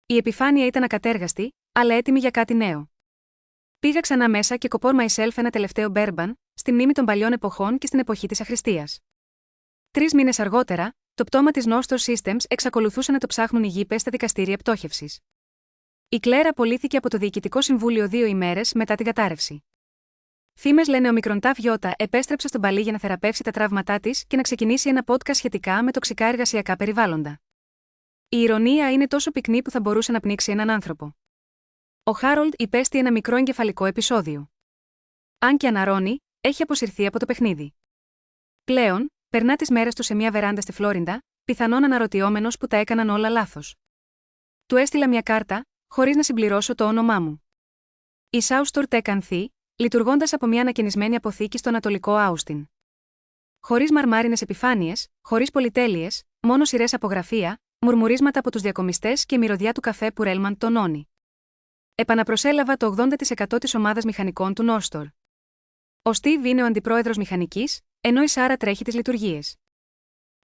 A: Η επιφάνεια ήταν ακατέργαστη, αλλά έτοιμη για κάτι νέο. Πήγα ξανά μέσα και κοπόρ myself ένα τελευταίο μπέρμπαν, στη μνήμη των παλιών εποχών και στην εποχή της αχρηστίας. 3 μήνες αργότερα, το πτώμα της Nostor Systems εξακολουθούσαν να το ψάχνουν οι γήπες στα δικαστήρια πτώχευσης. Η Κλέρ απολύθηκε από το Διοικητικό Συμβούλιο 2 ημέρες μετά την κατάρρευση. Φήμες λένε ο Μικροντάφ Γιώτα επέστρεψε στον Παλί για να θεραπεύσει τα τραύματά της και να ξεκινήσει ένα podcast σχετικά με τοξικά εργασιακά περιβάλλοντα. Η ηρωνία είναι τόσο πυκνή που θα μπορούσε να πνίξει έναν άνθρωπο. Ο Χάρολντ υπέστη ένα μικρό εγκεφαλικό επεισόδιο. Αν και αναρρώνει, έχει αποσυρθεί από το παιχνίδι. Πλέον, περνά τις μέρες του σε μια βεράντα στη Φλόριντα, πιθανόν αναρωτιόμενος που τα έκαναν όλα λάθος. Του έστειλα μια κάρτα, χωρίς να συμπληρώσω το όνομά μου. Η South Tech ανθεί, λειτουργώντας από μια ανακαινισμένη αποθήκη στο Ανατολικό Άουστιν. Χωρίς μαρμάρινες επιφάνειες, χωρίς πολυτέλειες, μόνο σειρές από γραφεία, μουρμουρίσματα από τους διακομιστές και μυρωδιά του καφέ που Ρέλμαντ τονώνει. Επαναπροσέλαβα το 80% της ομάδας μηχανικών του North Store. Ο Στίβ είναι ο αντιπρόεδρος μηχανικής, ενώ η Σάρα τρέχει τις λειτουργίες.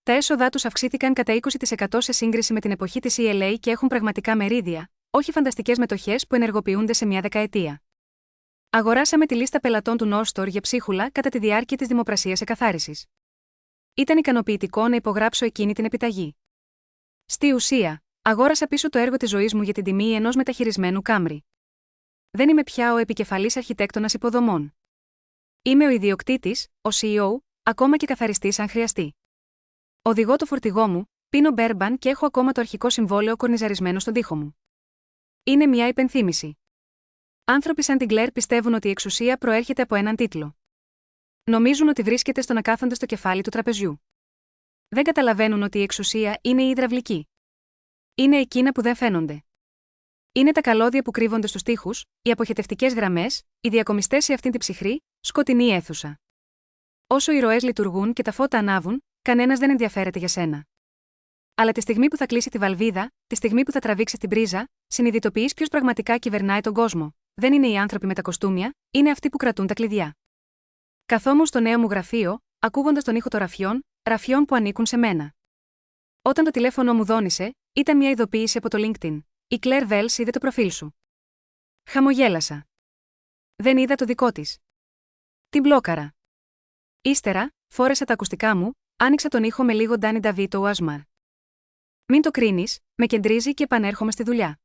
A: Τα έσοδά τους αυξήθηκαν κατά 20% σε σύγκριση με την εποχή της ELA και έχουν πραγματικά μερίδια, όχι φανταστικές μετοχές που ενεργοποιούνται σε μια δεκαετία. Αγοράσαμε τη λίστα πελατών του North Store για ψίχουλα κατά τη διάρκεια της δημοπρασίας εκαθάρισης. Ήταν ικανοποιητικό να υπογράψω εκείνη την επιταγή. Στη ουσία, αγόρασα πίσω το έργο της ζωής μου για την τιμή ενός μεταχειρισμένου Camry. Δεν είμαι πια ο επικεφαλής αρχιτέκτονας υποδομών. Είμαι ο ιδιοκτήτης, ο CEO, ακόμα και καθαριστής αν χρειαστεί. Οδηγώ το φορτηγό μου, πίνω μπέρμπαν και έχω ακόμα το αρχικό συμβόλαιο κορνιζαρισμένο στον τοίχο μου. Είναι μια υπενθύμηση. Άνθρωποι σαν την Κλέρ πιστεύουν ότι η εξουσία προέρχεται από έναν τίτλο. Νομίζουν ότι βρίσκεται στο να κάθονται στο κεφάλι του τραπεζιού. Δεν καταλαβαίνουν ότι η εξουσία είναι η υδραυλική. Είναι εκείνα που δεν φαίνονται. Είναι τα καλώδια που κρύβονται στους τοίχους, οι αποχετευτικές γραμμές, οι διακομιστές σε αυτήν την ψυχρή, Σκοτεινή αίθουσα. Όσο οι ροές λειτουργούν και τα φώτα ανάβουν, κανένας δεν ενδιαφέρεται για σένα. Αλλά τη στιγμή που θα κλείσει τη βαλβίδα, τη στιγμή που θα τραβήξει την πρίζα, συνειδητοποιείς ποιος πραγματικά κυβερνάει τον κόσμο. Δεν είναι οι άνθρωποι με τα κοστούμια, είναι αυτοί που κρατούν τα κλειδιά. Καθόμουν στο νέο μου γραφείο, ακούγοντας τον ήχο των ραφιών που ανήκουν σε μένα. Όταν το τηλέφωνο μου δόνησε, ήταν μια ειδοποίηση από το LinkedIn. Η Claire Wells είδε το προφίλ σου. Χαμογέλασα. Δεν είδα το δικό της. Την μπλόκαρα. Ύστερα, φόρεσα τα ακουστικά μου, άνοιξα τον ήχο με λίγο Danny DeVito Asmar. Μην το κρίνεις, με κεντρίζει και επανέρχομαι στη δουλειά.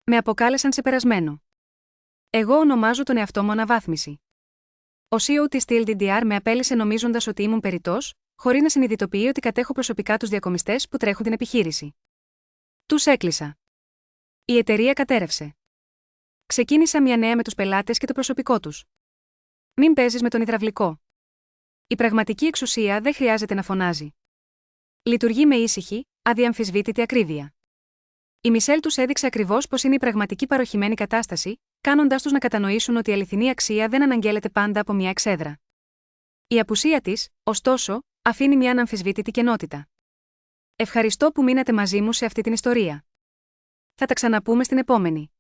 A: Με αποκάλεσαν σε περασμένο. Εγώ ονομάζω τον εαυτό μου αναβάθμιση. Ο CEO της TLDR με απέλησε νομίζοντας ότι ήμουν περιττός, χωρίς να συνειδητοποιεί ότι κατέχω προσωπικά τους διακομιστές που τρέχουν την επιχείρηση. Τους έκλεισα. Η εταιρεία κατέρρευσε. Ξεκίνησα μια νέα με τους πελάτες και το προσωπικό τους. Μην παίζεις με τον υδραυλικό. Η πραγματική εξουσία δεν χρειάζεται να φωνάζει. Λειτουργεί με ήσυχη, αδιαμφισβήτητη ακρίβεια. Η Μισελ τους έδειξε ακριβώς πώς είναι η πραγματική παροχημένη κατάσταση, κάνοντάς τους να κατανοήσουν ότι η αληθινή αξία δεν αναγγέλλεται πάντα από μια εξέδρα. Η απουσία της, ωστόσο, αφήνει μια αναμφισβήτητη κενότητα. Ευχαριστώ που μείνατε μαζί μου σε αυτή την ιστορία. Θα τα ξαναπούμε στην επόμενη.